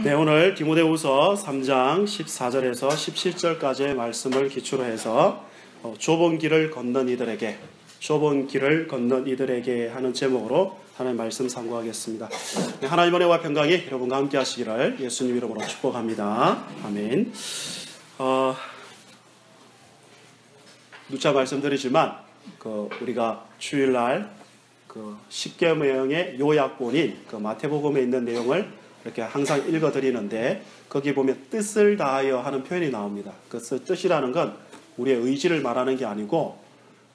네, 오늘 디모데후서 3장 14절에서 17절까지의 말씀을 기초로 해서 좁은 길을 걷는 이들에게 하는 제목으로 하나님 말씀 상고하겠습니다. 네, 하나님 은혜와 평강이 여러분과 함께 하시기를 예수님 이름으로 축복합니다. 아멘. 누차 말씀드리지만 우리가 주일날 십계명의 요약본인 마태복음에 있는 내용을 이렇게 항상 읽어드리는데, 거기 보면 뜻을 다하여 하는 표현이 나옵니다. 그 뜻이라는 건 우리의 의지를 말하는 게 아니고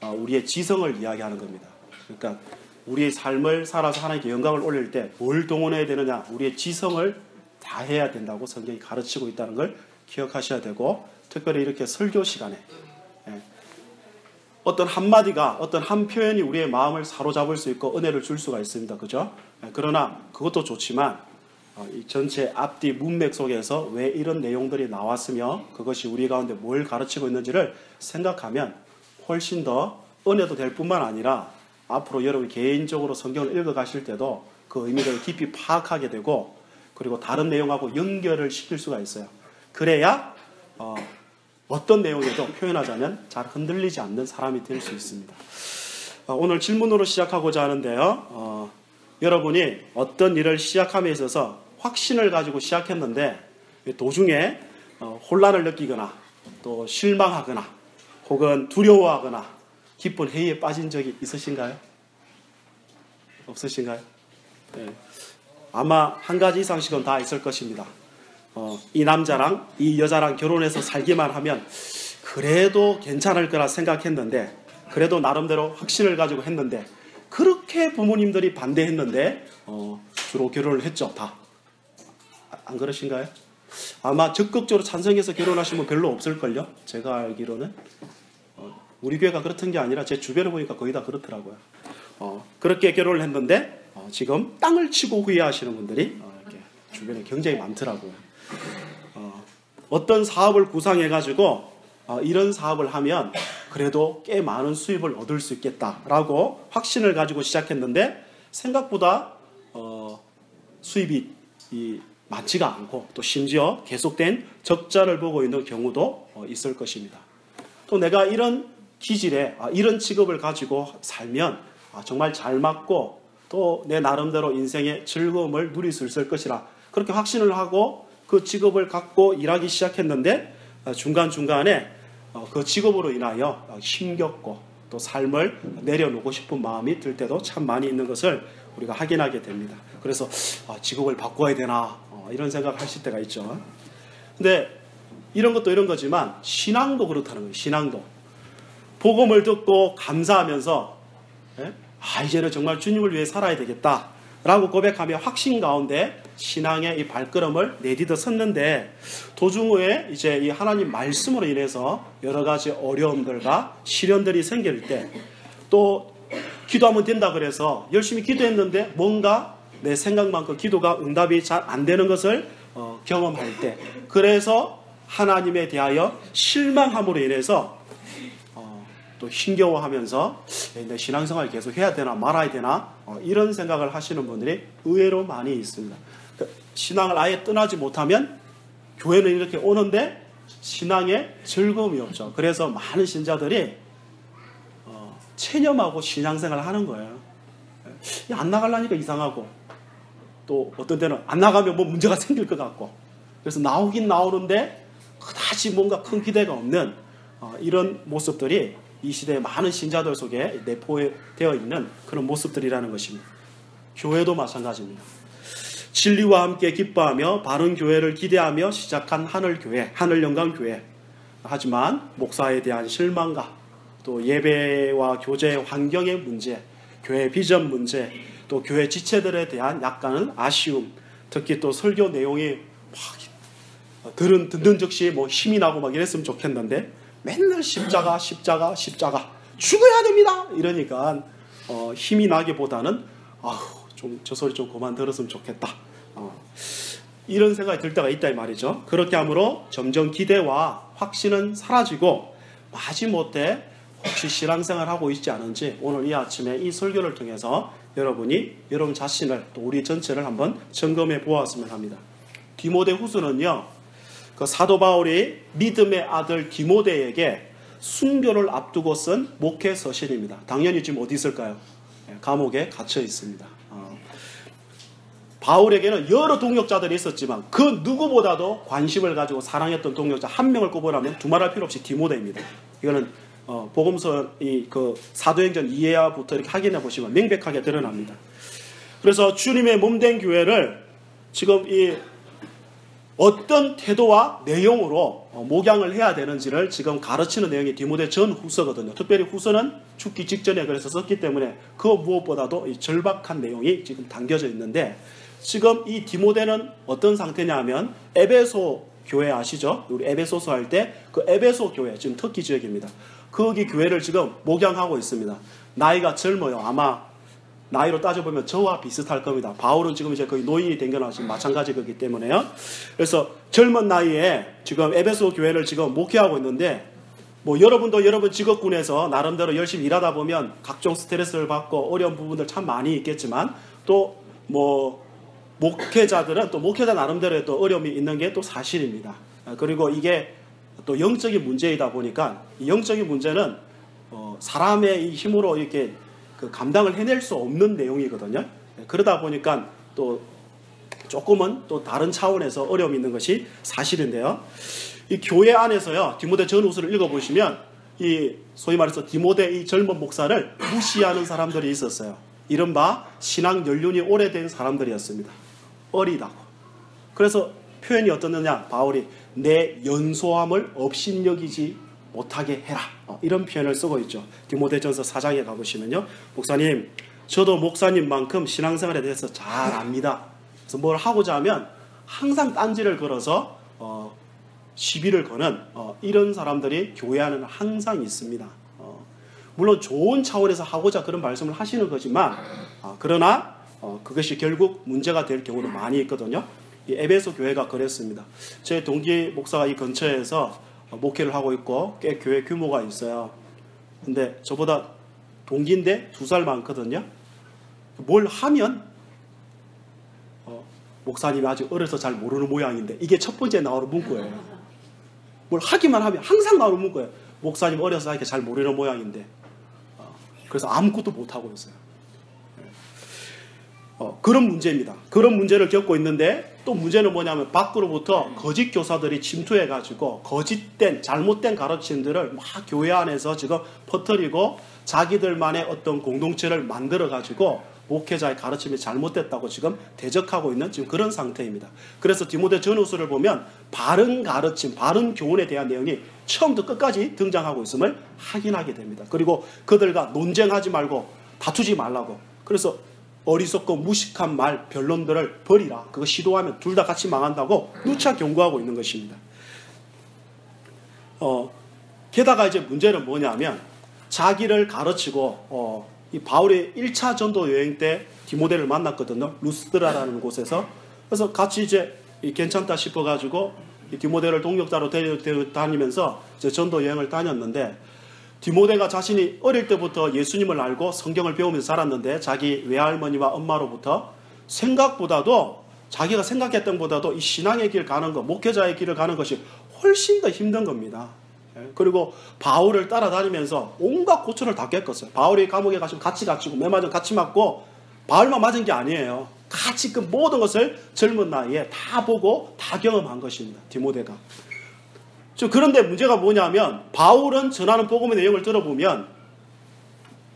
우리의 지성을 이야기하는 겁니다. 그러니까 우리의 삶을 살아서 하나님께 영광을 올릴 때 뭘 동원해야 되느냐, 우리의 지성을 다해야 된다고 성경이 가르치고 있다는 걸 기억하셔야 되고, 특별히 이렇게 설교 시간에 어떤 한마디가, 어떤 한 표현이 우리의 마음을 사로잡을 수 있고 은혜를 줄 수가 있습니다. 그죠? 그러나 그것도 좋지만 이 전체 앞뒤 문맥 속에서 왜 이런 내용들이 나왔으며 그것이 우리 가운데 뭘 가르치고 있는지를 생각하면 훨씬 더 은혜도 될 뿐만 아니라 앞으로 여러분 개인적으로 성경을 읽어가실 때도 그 의미를 깊이 파악하게 되고, 그리고 다른 내용하고 연결을 시킬 수가 있어요. 그래야 어떤 내용에도 표현하자면 잘 흔들리지 않는 사람이 될 수 있습니다. 오늘 질문으로 시작하고자 하는데요. 여러분이 어떤 일을 시작함에 있어서 확신을 가지고 시작했는데 도중에 혼란을 느끼거나 또 실망하거나 혹은 두려워하거나 깊은 회의에 빠진 적이 있으신가요? 없으신가요? 네. 아마 한 가지 이상씩은 다 있을 것입니다. 이 남자랑 이 여자랑 결혼해서 살기만 하면 그래도 괜찮을 거라 생각했는데, 그래도 나름대로 확신을 가지고 했는데, 그렇게 부모님들이 반대했는데 주로 결혼을 했죠. 다. 안 그러신가요? 아마 적극적으로 찬성해서 결혼하신 분 별로 없을걸요? 제가 알기로는. 우리 교회가 그렇던 게 아니라 제 주변에 보니까 거의 다 그렇더라고요. 그렇게 결혼을 했는데 지금 땅을 치고 후회하시는 분들이 이렇게 주변에 굉장히 많더라고요. 어떤 사업을 구상해가지고 이런 사업을 하면 그래도 꽤 많은 수입을 얻을 수 있겠다라고 확신을 가지고 시작했는데 생각보다 수입이 많지가 않고, 또 심지어 계속된 적자를 보고 있는 경우도 있을 것입니다. 또 내가 이런 기질에 이런 직업을 가지고 살면 정말 잘 맞고 또 내 나름대로 인생의 즐거움을 누릴 수 있을 것이라 그렇게 확신을 하고 그 직업을 갖고 일하기 시작했는데 중간중간에 그 직업으로 인하여 힘겹고 또 삶을 내려놓고 싶은 마음이 들 때도 참 많이 있는 것을 우리가 확인하게 됩니다. 그래서 직업을 바꿔야 되나 이런 생각을 하실 때가 있죠. 근데 이런 것도 이런 거지만 신앙도 그렇다는 거예요. 신앙도 복음을 듣고 감사하면서 이제는 정말 주님을 위해 살아야 되겠다 라고 고백하며 확신 가운데 신앙의 이 발걸음을 내디뎌 섰는데, 도중에 이제 이 하나님 말씀으로 인해서 여러 가지 어려움들과 시련들이 생길 때, 또 기도하면 된다 그래서 열심히 기도했는데 뭔가 내 생각만큼 기도가 응답이 잘 안 되는 것을 경험할 때, 그래서 하나님에 대하여 실망함으로 인해서 또 힘겨워하면서 내 신앙생활 계속 해야 되나 말아야 되나 이런 생각을 하시는 분들이 의외로 많이 있습니다. 신앙을 아예 떠나지 못하면 교회는 이렇게 오는데 신앙에 즐거움이 없죠. 그래서 많은 신자들이 체념하고 신앙생활을 하는 거예요. 안 나가려니까 이상하고, 또 어떤 때는 안 나가면 뭐 문제가 생길 것 같고, 그래서 나오긴 나오는데 그다지 뭔가 큰 기대가 없는 이런 모습들이 이 시대의 많은 신자들 속에 내포되어 있는 그런 모습들이라는 것입니다. 교회도 마찬가지입니다. 진리와 함께 기뻐하며 바른 교회를 기대하며 시작한 하늘교회, 하늘영광교회. 하지만 목사에 대한 실망과 또 예배와 교제 환경의 문제, 교회 비전 문제, 또 교회 지체들에 대한 약간은 아쉬움, 특히 또 설교 내용이 듣는 즉시 힘이 나고 막 이랬으면 좋겠는데 맨날 십자가 죽어야 됩니다 이러니까 힘이 나기보다는 좀 저 소리 좀 그만 들었으면 좋겠다 이런 생각이 들 때가 있다 이 말이죠. 그렇게 함으로 점점 기대와 확신은 사라지고 마지못해 혹시 신앙생활 하고 있지 않은지 오늘 이 아침에 이 설교를 통해서 여러분이 여러분 자신을 또 우리 전체를 한번 점검해 보았으면 합니다. 디모데 후서는요, 그 사도 바울이 믿음의 아들 디모데에게 순교를 앞두고 쓴 목회 서신입니다. 당연히 지금 어디 있을까요? 감옥에 갇혀 있습니다. 바울에게는 여러 동역자들이 있었지만 그 누구보다도 관심을 가지고 사랑했던 동역자 한 명을 꼽으라면 두말할 필요 없이 디모데입니다. 이거는 복음서 그 사도행전 2회부터 이렇게 확인해 보시면 명백하게 드러납니다. 그래서 주님의 몸된 교회를 지금 이 어떤 태도와 내용으로 목양을 해야 되는지를 지금 가르치는 내용이 디모데 전 후서거든요. 특별히 후서는 죽기 직전에 그래서 썼기 때문에 그 무엇보다도 이 절박한 내용이 지금 담겨져 있는데, 지금 이 디모데는 어떤 상태냐 하면 에베소 교회 아시죠? 우리 에베소서 할 때 그 에베소 교회 지금 터키 지역입니다. 거기 교회를 지금 목양하고 있습니다. 나이가 젊어요. 아마 나이로 따져보면 저와 비슷할 겁니다. 바울은 지금 이제 거의 노인이 된 거나 지금 마찬가지 거기 때문에요. 그래서 젊은 나이에 지금 에베소 교회를 지금 목회하고 있는데, 뭐 여러분도 여러분 직업군에서 나름대로 열심히 일하다 보면 각종 스트레스를 받고 어려운 부분들 참 많이 있겠지만, 또 뭐 목회자들은 또 목회자 나름대로의 또 어려움이 있는 게 또 사실입니다. 그리고 이게 또 영적인 문제이다 보니까 이 영적인 문제는 사람의 이 힘으로 이렇게 그 감당을 해낼 수 없는 내용이거든요. 그러다 보니까 또 조금은 또 다른 차원에서 어려움이 있는 것이 사실인데요. 이 교회 안에서요, 디모데 전후서를 읽어보시면 이 소위 말해서 디모데 이 젊은 목사를 무시하는 사람들이 있었어요. 이른바 신앙 연륜이 오래된 사람들이었습니다. 어리다고. 그래서 표현이 어떻느냐, 바울이 내 연소함을 업신여기지 못하게 해라, 이런 표현을 쓰고 있죠. 디모데전서 4장에 가보시면요, 목사님, 저도 목사님만큼 신앙생활에 대해서 잘 압니다. 그래서 뭘 하고자 하면 항상 딴지를 걸어서 시비를 거는 이런 사람들이 교회 안에는 항상 있습니다. 물론 좋은 차원에서 하고자 그런 말씀을 하시는 거지만 그러나 그것이 결국 문제가 될 경우도 많이 있거든요. 이 에베소 교회가 그랬습니다. 제 동기 목사가 이 근처에서 목회를 하고 있고 꽤 교회 규모가 있어요. 근데 저보다 동기인데 2살 많거든요. 뭘 하면 목사님이 아직 어려서 잘 모르는 모양인데, 이게 첫 번째 나오는 문구예요. 뭘 하기만 하면 항상 나오는 문구예요. 목사님 어려서 이렇게 잘 모르는 모양인데. 그래서 아무것도 못하고 있어요. 그런 문제입니다. 그런 문제를 겪고 있는데, 또 문제는 뭐냐면 밖으로부터 거짓 교사들이 침투해가지고 거짓된 잘못된 가르침들을 막 교회 안에서 지금 퍼뜨리고 자기들만의 어떤 공동체를 만들어가지고 목회자의 가르침이 잘못됐다고 지금 대적하고 있는 지금 그런 상태입니다. 그래서 디모데 전후서를 보면 바른 가르침, 바른 교훈에 대한 내용이 처음부터 끝까지 등장하고 있음을 확인하게 됩니다. 그리고 그들과 논쟁하지 말고 다투지 말라고. 그래서 어리석고 무식한 말, 변론들을 버리라. 그거 시도하면 둘 다 같이 망한다고 누차 경고하고 있는 것입니다. 게다가 이제 문제는 뭐냐면 자기를 가르치고 이 바울이 1차 전도 여행 때 디모데를 만났거든요. 루스드라라는 곳에서. 그래서 같이 이제 괜찮다 싶어가지고 디모데를 동역자로 다니면서 전도 여행을 다녔는데, 디모데가 자신이 어릴 때부터 예수님을 알고 성경을 배우면서 자랐는데 자기 외할머니와 엄마로부터 생각보다도 자기가 생각했던 것보다도 이 신앙의 길 가는 것, 목회자의 길을 가는 것이 훨씬 더 힘든 겁니다. 그리고 바울을 따라다니면서 온갖 고초를 다 겪었어요. 바울이 감옥에 가시면 같이 갇히고 매맞으면 같이 맞고, 바울만 맞은 게 아니에요. 같이 그 모든 것을 젊은 나이에 다 보고 다 경험한 것입니다. 디모데가. 그런데 문제가 뭐냐면 바울은 전하는 복음의 내용을 들어보면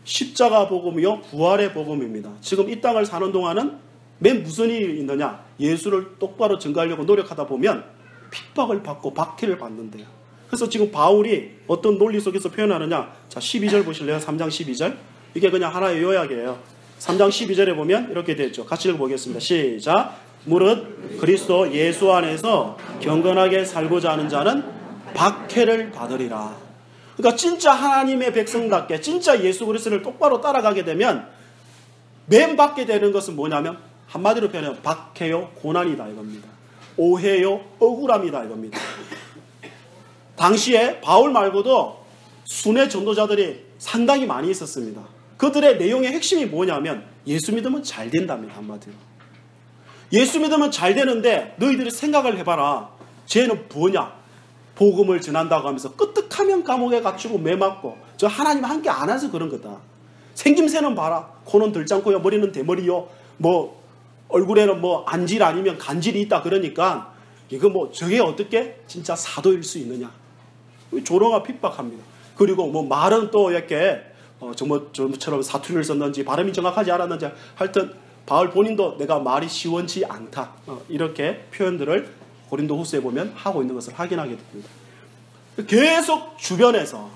십자가 복음이요 부활의 복음입니다. 지금 이 땅을 사는 동안은 맨 무슨 일이 있느냐, 예수를 똑바로 증거하려고 노력하다 보면 핍박을 받고 박해를 받는데요. 그래서 지금 바울이 어떤 논리 속에서 표현하느냐, 자 12절 보실래요? 3장 12절. 이게 그냥 하나의 요약이에요. 3장 12절에 보면 이렇게 되어 있죠. 같이 읽어보겠습니다. 시작. 무릇 그리스도 예수 안에서 경건하게 살고자 하는 자는 박해를 받으리라. 그러니까 진짜 하나님의 백성답게 진짜 예수 그리스도를 똑바로 따라가게 되면 맨 받게 되는 것은 뭐냐면 한마디로 표현하면 박해요 고난이다 이겁니다. 오해요 억울함이다 이겁니다. 당시에 바울 말고도 순회 전도자들이 상당히 많이 있었습니다. 그들의 내용의 핵심이 뭐냐면 예수 믿으면 잘 된답니다. 한마디로. 예수 믿으면 잘 되는데 너희들이 생각을 해봐라. 쟤는 뭐냐? 복음을 전한다고 하면서 끄떡하면 감옥에 갇히고 매 맞고 저 하나님 함께 안 해서 그런 거다. 생김새는 봐라. 코는 들짱코요, 머리는 대머리요, 뭐 얼굴에는 뭐 안질 아니면 간질이 있다 그러니까 이거 뭐 저게 어떻게 진짜 사도일 수 있느냐? 조롱과 핍박합니다. 그리고 뭐 말은 또 이렇게 저처럼 사투리를 썼는지 발음이 정확하지 않았는지 하여튼 바울 본인도 내가 말이 시원치 않다 이렇게 표현들을 고린도후서에 보면 하고 있는 것을 확인하게 됩니다. 계속 주변에서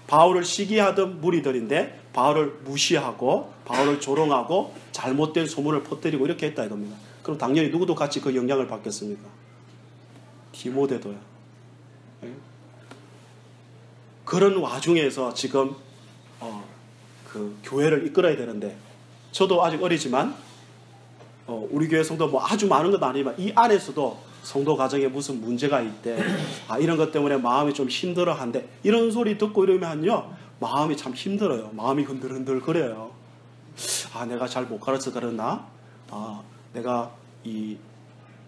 바울을 시기하던 무리들인데 바울을 무시하고 바울을 조롱하고 잘못된 소문을 퍼뜨리고 이렇게 했다 이겁니다. 그럼 당연히 누구도 같이 그 영향을 받겠습니까? 디모데도요. 그런 와중에서 지금 그 교회를 이끌어야 되는데 저도 아직 어리지만 우리 교회 성도 뭐 아주 많은 건 아니지만 이 안에서도 성도 가정에 무슨 문제가 있대. 이런 것 때문에 마음이 좀 힘들어한데 이런 소리 듣고 이러면요 마음이 참 힘들어요. 마음이 흔들흔들 거려요. 내가 잘 못 가르쳐 그랬나? 내가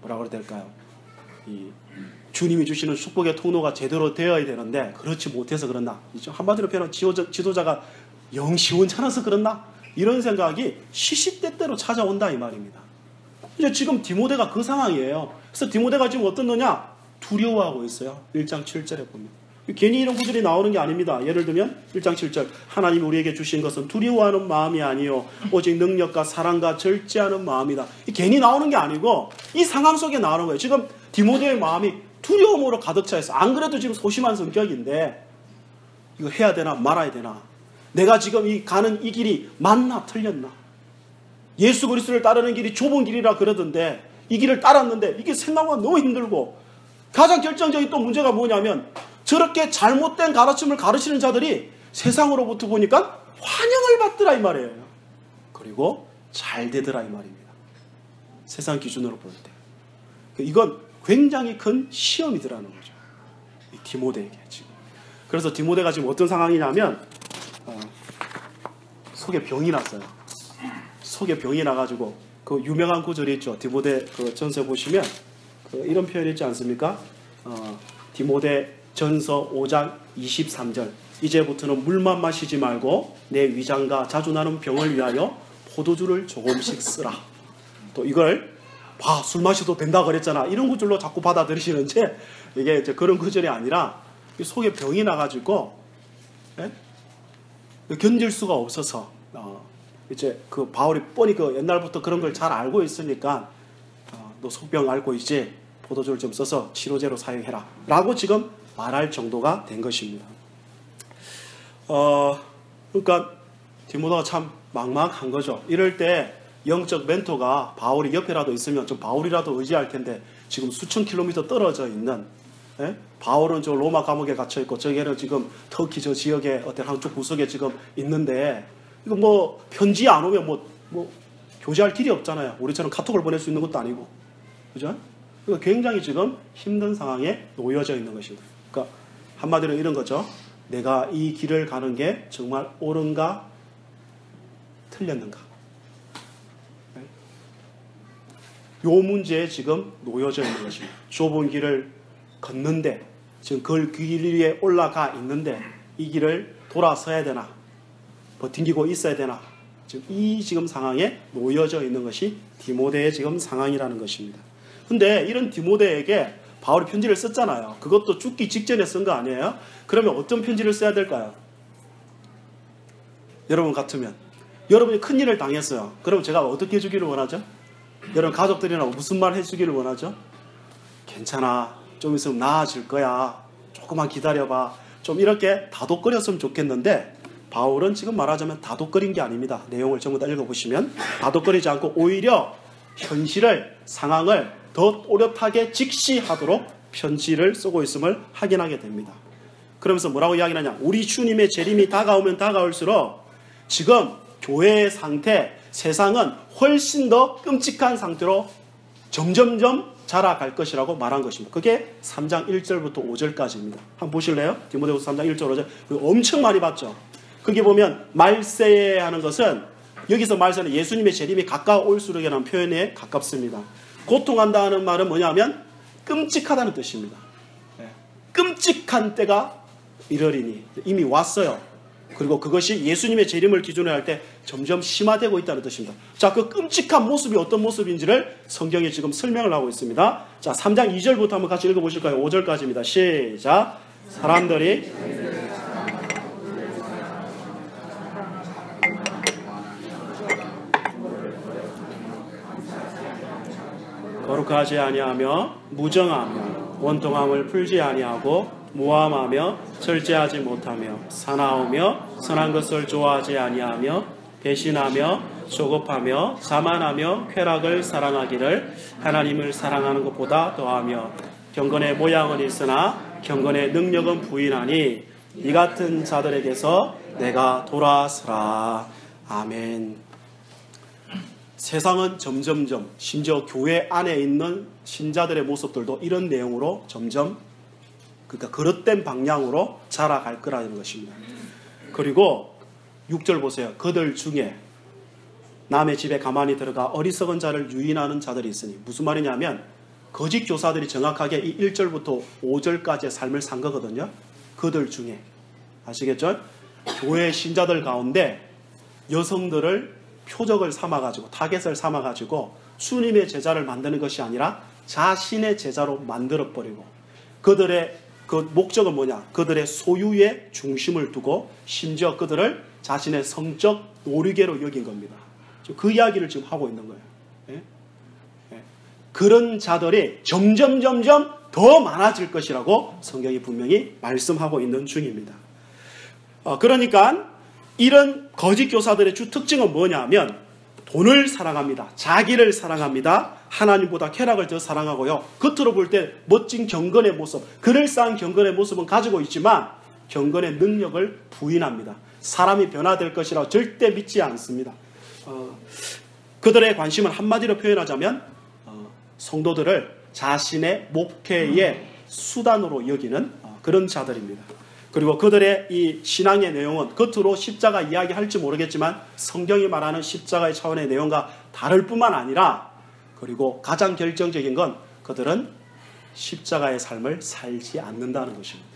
뭐라 그래야 될까요? 주님이 주시는 축복의 통로가 제대로 되어야 되는데 그렇지 못해서 그랬나? 한마디로 표현하면 지도자가 영 시원찮아서 그랬나? 이런 생각이 시시때때로 찾아온다 이 말입니다. 이제 지금 디모데가 그 상황이에요. 그래서 디모데가 지금 어떻느냐? 두려워하고 있어요. 1장 7절에 보면. 괜히 이런 구절이 나오는 게 아닙니다. 예를 들면 1장 7절 하나님이 우리에게 주신 것은 두려워하는 마음이 아니요 오직 능력과 사랑과 절제하는 마음이다. 괜히 나오는 게 아니고 이 상황 속에 나오는 거예요. 지금 디모데의 마음이 두려움으로 가득 차 있어. 안 그래도 지금 소심한 성격인데 이거 해야 되나 말아야 되나? 내가 지금 가는 이 길이 맞나 틀렸나? 예수 그리스도를 따르는 길이 좁은 길이라 그러던데 이 길을 따랐는데 이게 생각보다 너무 힘들고 가장 결정적인 또 문제가 뭐냐면 저렇게 잘못된 가르침을 가르치는 자들이 세상으로부터 보니까 환영을 받더라 이 말이에요. 그리고 잘 되더라 이 말입니다. 세상 기준으로 볼 때. 이건 굉장히 큰 시험이더라는 거죠. 이 디모데에게 지금. 그래서 디모데가 지금 어떤 상황이냐면 속에 병이 났어요. 속에 병이 나가지고 그 유명한 구절이 있죠. 디모데 그 전서에 보시면 이런 표현이 있지 않습니까? 디모데 전서 5장 23절 이제부터는 물만 마시지 말고 내 위장과 자주 나는 병을 위하여 포도주를 조금씩 쓰라. 또 이걸 술 마셔도 된다 그랬잖아. 이런 구절로 자꾸 받아들이시는지 이게 이제 그런 구절이 아니라 속에 병이 나가지고 견딜 수가 없어서 이제 그 바울이 뻔히 그 옛날부터 그런 걸 잘 알고 있으니까 너 속병 앓고 있지? 포도주를 좀 써서 치료제로 사용해라 라고 지금 말할 정도가 된 것입니다. 그러니까 디모데가 참 막막한 거죠. 이럴 때 영적 멘토가 바울이 옆에라도 있으면 좀 바울이라도 의지할 텐데 지금 수천 킬로미터 떨어져 있는 바울은 저 로마 감옥에 갇혀 있고 저기는 지금 터키 저 지역에 어떤 한쪽 구석에 지금 있는데 이거 뭐 편지 안 오면 뭐 교제할 길이 없잖아요. 우리처럼 카톡을 보낼 수 있는 것도 아니고, 그죠? 그러니까 굉장히 지금 힘든 상황에 놓여져 있는 것입니다. 그러니까 한마디로 이런 거죠. 내가 이 길을 가는 게 정말 옳은가 틀렸는가? 요 문제에 지금 놓여져 있는 것입니다. 좁은 길을 걷는데 지금 그 길 위에 올라가 있는데 이 길을 돌아서야 되나? 버팅기고 있어야 되나? 지금 상황에 놓여져 있는 것이 디모데의 지금 상황이라는 것입니다. 근데 이런 디모데에게 바울이 편지를 썼잖아요. 그것도 죽기 직전에 쓴 거 아니에요? 그러면 어떤 편지를 써야 될까요? 여러분 같으면 여러분이 큰일을 당했어요. 그럼 제가 어떻게 해주기를 원하죠? 여러분 가족들이나 무슨 말 해주기를 원하죠? 괜찮아. 좀 있으면 나아질 거야. 조금만 기다려봐. 좀 이렇게 다독거렸으면 좋겠는데 바울은 지금 말하자면 다독거린 게 아닙니다. 내용을 전부 다 읽어보시면 다독거리지 않고 오히려 현실을, 상황을 더 또렷하게 직시하도록 편지를 쓰고 있음을 확인하게 됩니다. 그러면서 뭐라고 이야기하냐? 우리 주님의 재림이 다가오면 다가올수록 지금 교회의 상태, 세상은 훨씬 더 끔찍한 상태로 점점점 자라갈 것이라고 말한 것입니다. 그게 3장 1절부터 5절까지입니다. 한번 보실래요? 디모데후서 3장 1절 5절. 엄청 많이 봤죠. 거기 보면 말세에 하는 것은 여기서 말세는 예수님의 재림이 가까워올수록이라는 표현에 가깝습니다. 고통한다는 말은 뭐냐면 끔찍하다는 뜻입니다. 끔찍한 때가 이러리니 이미 왔어요. 그리고 그것이 예수님의 재림을 기준으로 할 때 점점 심화되고 있다는 뜻입니다. 자, 그 끔찍한 모습이 어떤 모습인지를 성경에 지금 설명을 하고 있습니다. 자, 3장 2절부터 한번 같이 읽어보실까요? 5절까지입니다. 시작. 사람들이 거룩하지 아니하며 무정하며 원통함을 풀지 아니하고 모함하며 절제하지 못하며 사나우며 선한 것을 좋아하지 아니하며 배신하며 조급하며 자만하며 쾌락을 사랑하기를 하나님을 사랑하는 것보다 더하며 경건의 모양은 있으나 경건의 능력은 부인하니 이 같은 자들에게서 내가 돌아서라. 아멘. 세상은 점점점 심지어 교회 안에 있는 신자들의 모습들도 이런 내용으로 점점 그러니까 그릇된 방향으로 자라갈 거라는 것입니다. 그리고 6절 보세요. 그들 중에 남의 집에 가만히 들어가 어리석은 자를 유인하는 자들이 있으니 무슨 말이냐면 거짓 교사들이 정확하게 이 1절부터 5절까지의 삶을 산 거거든요. 그들 중에 아시겠죠? 교회 신자들 가운데 여성들을 표적을 삼아가지고 타겟을 삼아가지고 주님의 제자를 만드는 것이 아니라 자신의 제자로 만들어버리고 그들의 그 목적은 뭐냐? 그들의 소유에 중심을 두고 심지어 그들을 자신의 성적 놀이개로 여긴 겁니다. 그 이야기를 지금 하고 있는 거예요. 예? 예. 그런 자들이 점점 더 많아질 것이라고 성경이 분명히 말씀하고 있는 중입니다. 그러니까 이런 거짓 교사들의 주 특징은 뭐냐면 돈을 사랑합니다. 자기를 사랑합니다. 하나님보다 쾌락을 더 사랑하고요. 겉으로 볼 때 멋진 경건의 모습, 그럴싸한 경건의 모습은 가지고 있지만 경건의 능력을 부인합니다. 사람이 변화될 것이라고 절대 믿지 않습니다. 그들의 관심은 한마디로 표현하자면 성도들을 자신의 목회의 수단으로 여기는 그런 자들입니다. 그리고 그들의 이 신앙의 내용은 겉으로 십자가 이야기할지 모르겠지만 성경이 말하는 십자가의 차원의 내용과 다를 뿐만 아니라 그리고 가장 결정적인 건 그들은 십자가의 삶을 살지 않는다는 것입니다.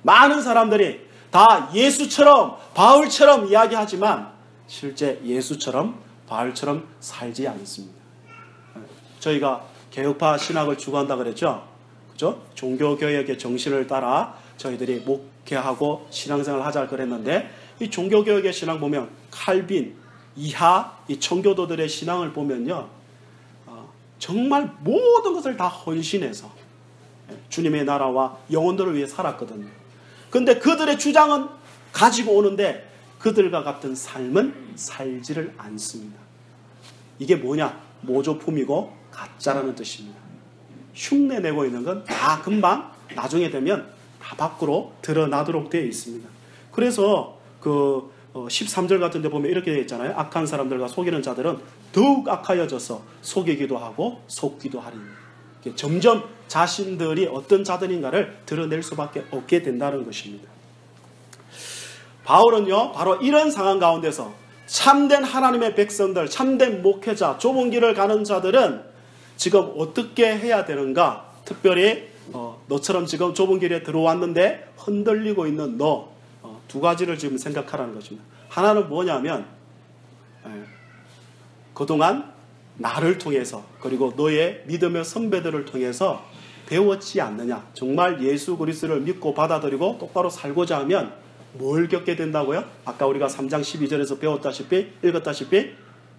많은 사람들이 다 예수처럼 바울처럼 이야기하지만 실제 예수처럼 바울처럼 살지 않습니다. 저희가 개혁파 신학을 추구한다 그랬죠? 그죠? 종교개혁의 정신을 따라 저희들이 목회하고 신앙생활을 하자 그랬는데 이 종교개혁의 신앙 보면 칼빈, 이하, 이 청교도들의 신앙을 보면요. 정말 모든 것을 다 헌신해서 주님의 나라와 영혼들을 위해 살았거든요. 그런데 그들의 주장은 가지고 오는데 그들과 같은 삶은 살지를 않습니다. 이게 뭐냐? 모조품이고 가짜라는 뜻입니다. 흉내내고 있는 건 다 금방 나중에 되면 다 밖으로 드러나도록 되어 있습니다. 그래서 그 13절 같은 데 보면 이렇게 되어 있잖아요. 악한 사람들과 속이는 자들은 더욱 악하여져서 속이기도 하고 속기도 하리니. 점점 자신들이 어떤 자들인가를 드러낼 수밖에 없게 된다는 것입니다. 바울은요, 바로 이런 상황 가운데서 참된 하나님의 백성들, 참된 목회자, 좁은 길을 가는 자들은 지금 어떻게 해야 되는가? 특별히 너처럼 지금 좁은 길에 들어왔는데 흔들리고 있는 너 두 가지를 지금 생각하라는 것입니다. 하나는 뭐냐면 그동안 나를 통해서 그리고 너의 믿음의 선배들을 통해서 배웠지 않느냐. 정말 예수 그리스도를 믿고 받아들이고 똑바로 살고자 하면 뭘 겪게 된다고요? 아까 우리가 3장 12절에서 배웠다시피 읽었다시피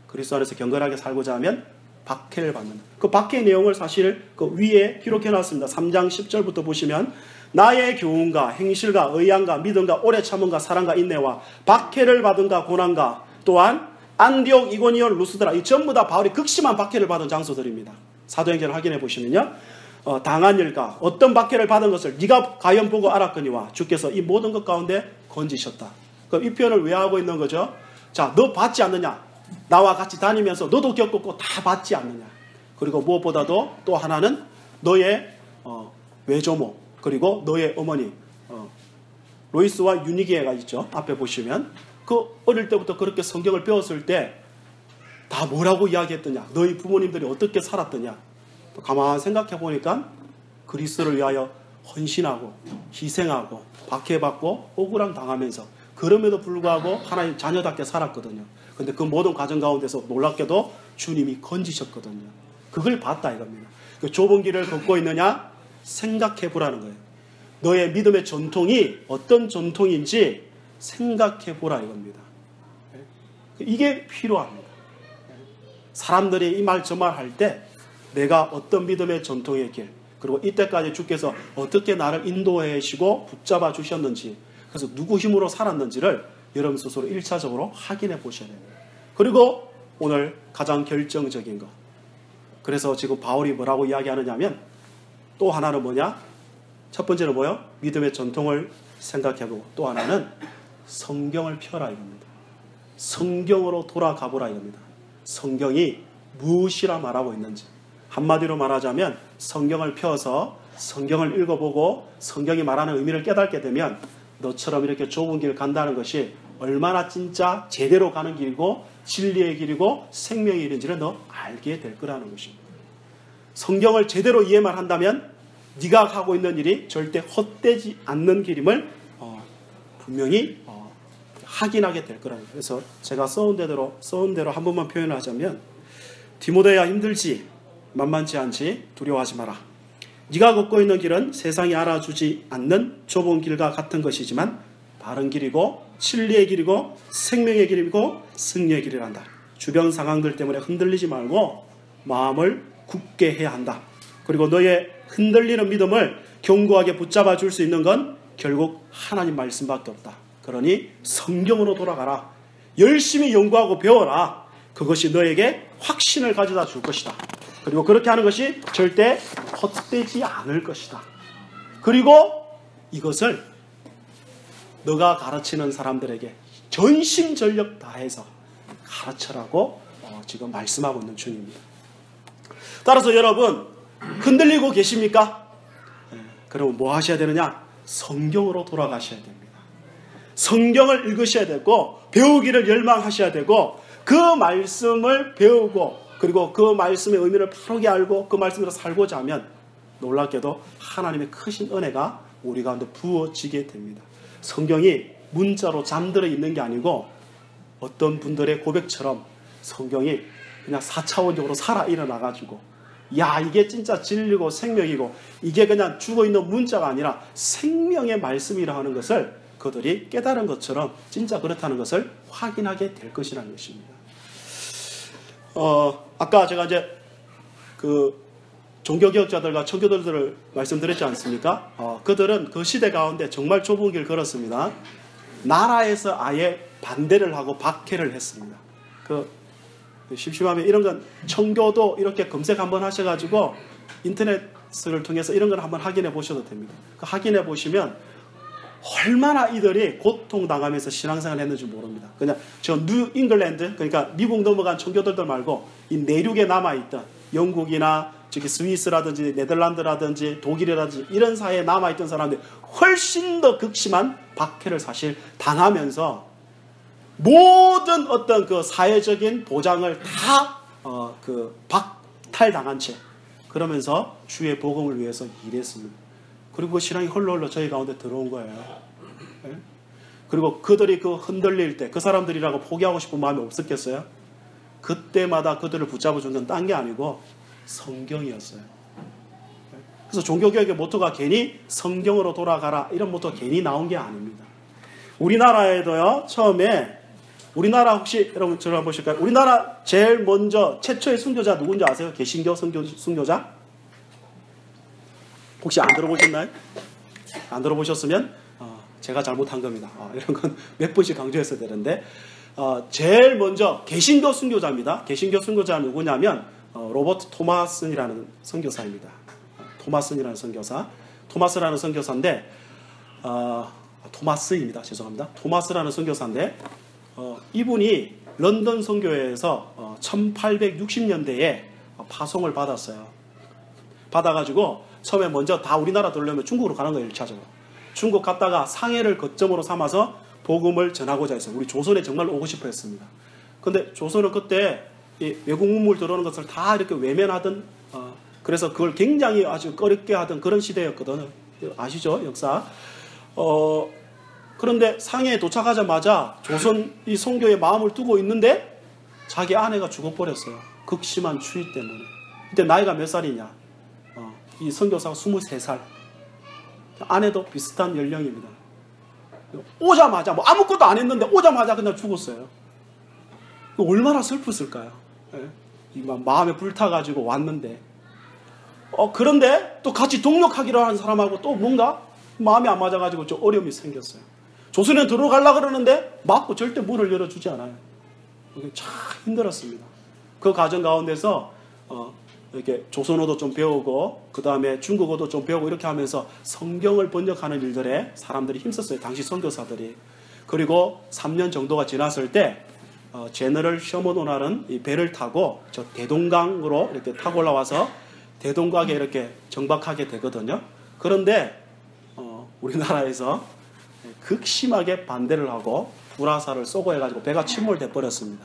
그리스도 안에서 경건하게 살고자 하면 박해를 받는다. 그 박해의 내용을 사실 그 위에 기록해놨습니다. 3장 10절부터 보시면 나의 교훈과 행실과 의향과 믿음과 오래 참음과 사랑과 인내와 박해를 받은가 고난과 또한 안디옥, 이고니온, 루스드라 이 전부 다 바울이 극심한 박해를 받은 장소들입니다. 사도행전을 확인해 보시면요. 당한 일과 어떤 박해를 받은 것을 네가 과연 보고 알았거니와 주께서 이 모든 것 가운데 건지셨다. 그럼 이 표현을 왜 하고 있는 거죠? 자, 너 받지 않느냐? 나와 같이 다니면서 너도 겪었고 다 받지 않느냐? 그리고 무엇보다도 또 하나는 너의 외조모 그리고 너의 어머니 로이스와 유니기에가 있죠. 앞에 보시면 그 어릴 때부터 그렇게 성경을 배웠을 때 다 뭐라고 이야기했더냐? 너희 부모님들이 어떻게 살았더냐? 또 가만히 생각해 보니까 그리스도를 위하여 헌신하고 희생하고 박해받고 억울함 당하면서 그럼에도 불구하고 하나님 자녀답게 살았거든요. 근데 그 모든 과정 가운데서 놀랍게도 주님이 건지셨거든요. 그걸 봤다 이겁니다. 그 좁은 길을 걷고 있느냐? 생각해 보라는 거예요. 너의 믿음의 전통이 어떤 전통인지 생각해 보라 이겁니다. 이게 필요합니다. 사람들이 이 말 저 말 할 때 내가 어떤 믿음의 전통의 길, 그리고 이때까지 주께서 어떻게 나를 인도해 주시고 붙잡아 주셨는지, 그래서 누구 힘으로 살았는지를 여러분 스스로 1차적으로 확인해 보셔야 됩니다. 그리고 오늘 가장 결정적인 것, 그래서 지금 바울이 뭐라고 이야기하느냐면 또 하나는 뭐냐? 첫 번째는 뭐요? 믿음의 전통을 생각해보고, 또 하나는 성경을 펴라 이겁니다. 성경으로 돌아가 보라 이겁니다. 성경이 무엇이라 말하고 있는지, 한마디로 말하자면 성경을 펴서 성경을 읽어보고 성경이 말하는 의미를 깨닫게 되면 너처럼 이렇게 좁은 길을 간다는 것이 얼마나 진짜 제대로 가는 길이고 진리의 길이고 생명의 길인지를 너 알게 될 거라는 것입니다. 성경을 제대로 이해만 한다면 네가 가고 있는 일이 절대 헛되지 않는 길임을 분명히 확인하게 될 거라는 거예요. 그래서 제가 써온 대로 한 번만 표현을 하자면, 디모데야 힘들지 만만치 않지 두려워하지 마라. 네가 걷고 있는 길은 세상이 알아주지 않는 좁은 길과 같은 것이지만 바른 길이고 진리의 길이고 생명의 길이고 승리의 길이란다. 주변 상황들 때문에 흔들리지 말고 마음을 굳게 해야 한다. 그리고 너의 흔들리는 믿음을 견고하게 붙잡아 줄 수 있는 건 결국 하나님 말씀밖에 없다. 그러니 성경으로 돌아가라. 열심히 연구하고 배워라. 그것이 너에게 확신을 가져다 줄 것이다. 그리고 그렇게 하는 것이 절대 헛되지 않을 것이다. 그리고 이것을 너가 가르치는 사람들에게 전심전력 다해서 가르쳐라고 지금 말씀하고 있는 중입니다. 따라서 여러분, 흔들리고 계십니까? 그럼 뭐 하셔야 되느냐? 성경으로 돌아가셔야 됩니다. 성경을 읽으셔야 되고 배우기를 열망하셔야 되고 그 말씀을 배우고 그리고 그 말씀의 의미를 바르게 알고 그 말씀으로 살고자 하면 놀랍게도 하나님의 크신 은혜가 우리 가운데 부어지게 됩니다. 성경이 문자로 잠들어 있는 게 아니고 어떤 분들의 고백처럼 성경이 그냥 4차원적으로 살아 일어나가지고, 야, 이게 진짜 진리고 생명이고 이게 그냥 죽어있는 문자가 아니라 생명의 말씀이라 하는 것을 그들이 깨달은 것처럼 진짜 그렇다는 것을 확인하게 될 것이라는 것입니다. 아까 제가 이제 그 종교개혁자들과 청교도들을 말씀드렸지 않습니까? 그들은 그 시대 가운데 정말 좁은 길 걸었습니다. 나라에서 아예 반대를 하고 박해를 했습니다. 심심하면 이런 건 청교도 이렇게 검색 한번 하셔가지고 인터넷을 통해서 이런 걸 한번 확인해 보셔도 됩니다. 확인해 보시면 얼마나 이들이 고통당하면서 신앙생활을 했는지 모릅니다. 그냥 저 뉴 잉글랜드, 그러니까 미국 넘어간 청교도들 말고 이 내륙에 남아있던 영국이나 저기 스위스라든지 네덜란드라든지 독일이라든지 이런 사회에 남아있던 사람들이 훨씬 더 극심한 박해를 사실 당하면서 모든 어떤 그 사회적인 보장을 다 박탈당한 채 그러면서 주의 복음을 위해서 일했습니다. 그리고 그 신앙이 홀로 저희 가운데 들어온 거예요. 네? 그리고 그들이 그 흔들릴 때 그 사람들이라고 포기하고 싶은 마음이 없었겠어요? 그때마다 그들을 붙잡아준 건 딴 게 아니고 성경이었어요. 그래서 종교개혁의 모토가 괜히 성경으로 돌아가라 이런 모토가 괜히 나온 게 아닙니다. 우리나라에도요, 처음에 우리나라 혹시 여러분 저를 한번 보실까요? 우리나라 제일 먼저 최초의 순교자 누군지 아세요? 개신교 순교자? 혹시 안 들어보셨나요? 안 들어보셨으면 제가 잘못한 겁니다. 이런 건 몇 번씩 강조했어야 되는데 제일 먼저 개신교 순교자입니다. 개신교 순교자는 누구냐면 로버트 토마슨이라는 선교사입니다. 토마슨이라는 선교사. 토마스라는 선교사인데 토마스입니다. 죄송합니다. 토마스라는 선교사인데 이분이 런던 선교회에서 1860년대에 파송을 받았어요. 받아가지고 처음에 먼저 다 우리나라 들려면 중국으로 가는 거예요. 1차적으로. 중국 갔다가 상해를 거점으로 삼아서 복음을 전하고자 했어요. 우리 조선에 정말 오고 싶어 했습니다. 근데 조선은 그때 이 외국 문물 들어오는 것을 다 이렇게 외면하던 그래서 그걸 굉장히 아주 꺼렵게 하던 그런 시대였거든요. 아시죠? 역사. 그런데 상해에 도착하자마자 조선 이 선교에 마음을 두고 있는데 자기 아내가 죽어버렸어요. 극심한 추위 때문에. 그때 나이가 몇 살이냐? 이 선교사가 23살. 아내도 비슷한 연령입니다. 오자마자 뭐 아무것도 안 했는데 오자마자 그냥 죽었어요. 얼마나 슬펐을까요? 마음에 불타가지고 왔는데 그런데 또 같이 동력하기로 하는 사람하고 또 뭔가 마음이 안 맞아가지고 좀 어려움이 생겼어요. 조선에 들어가려고 그러는데 막고 절대 문을 열어주지 않아요. 그게 참 힘들었습니다. 그 과정 가운데서 이렇게 조선어도 좀 배우고 그 다음에 중국어도 좀 배우고 이렇게 하면서 성경을 번역하는 일들에 사람들이 힘썼어요. 당시 선교사들이. 그리고 3년 정도가 지났을 때 제너럴 셔먼호라는 이 배를 타고 저 대동강으로 이렇게 타고 올라와서 대동강에 이렇게 정박하게 되거든요. 그런데 우리나라에서 극심하게 반대를 하고 불화살을 쏘고 해가지고 배가 침몰돼 버렸습니다.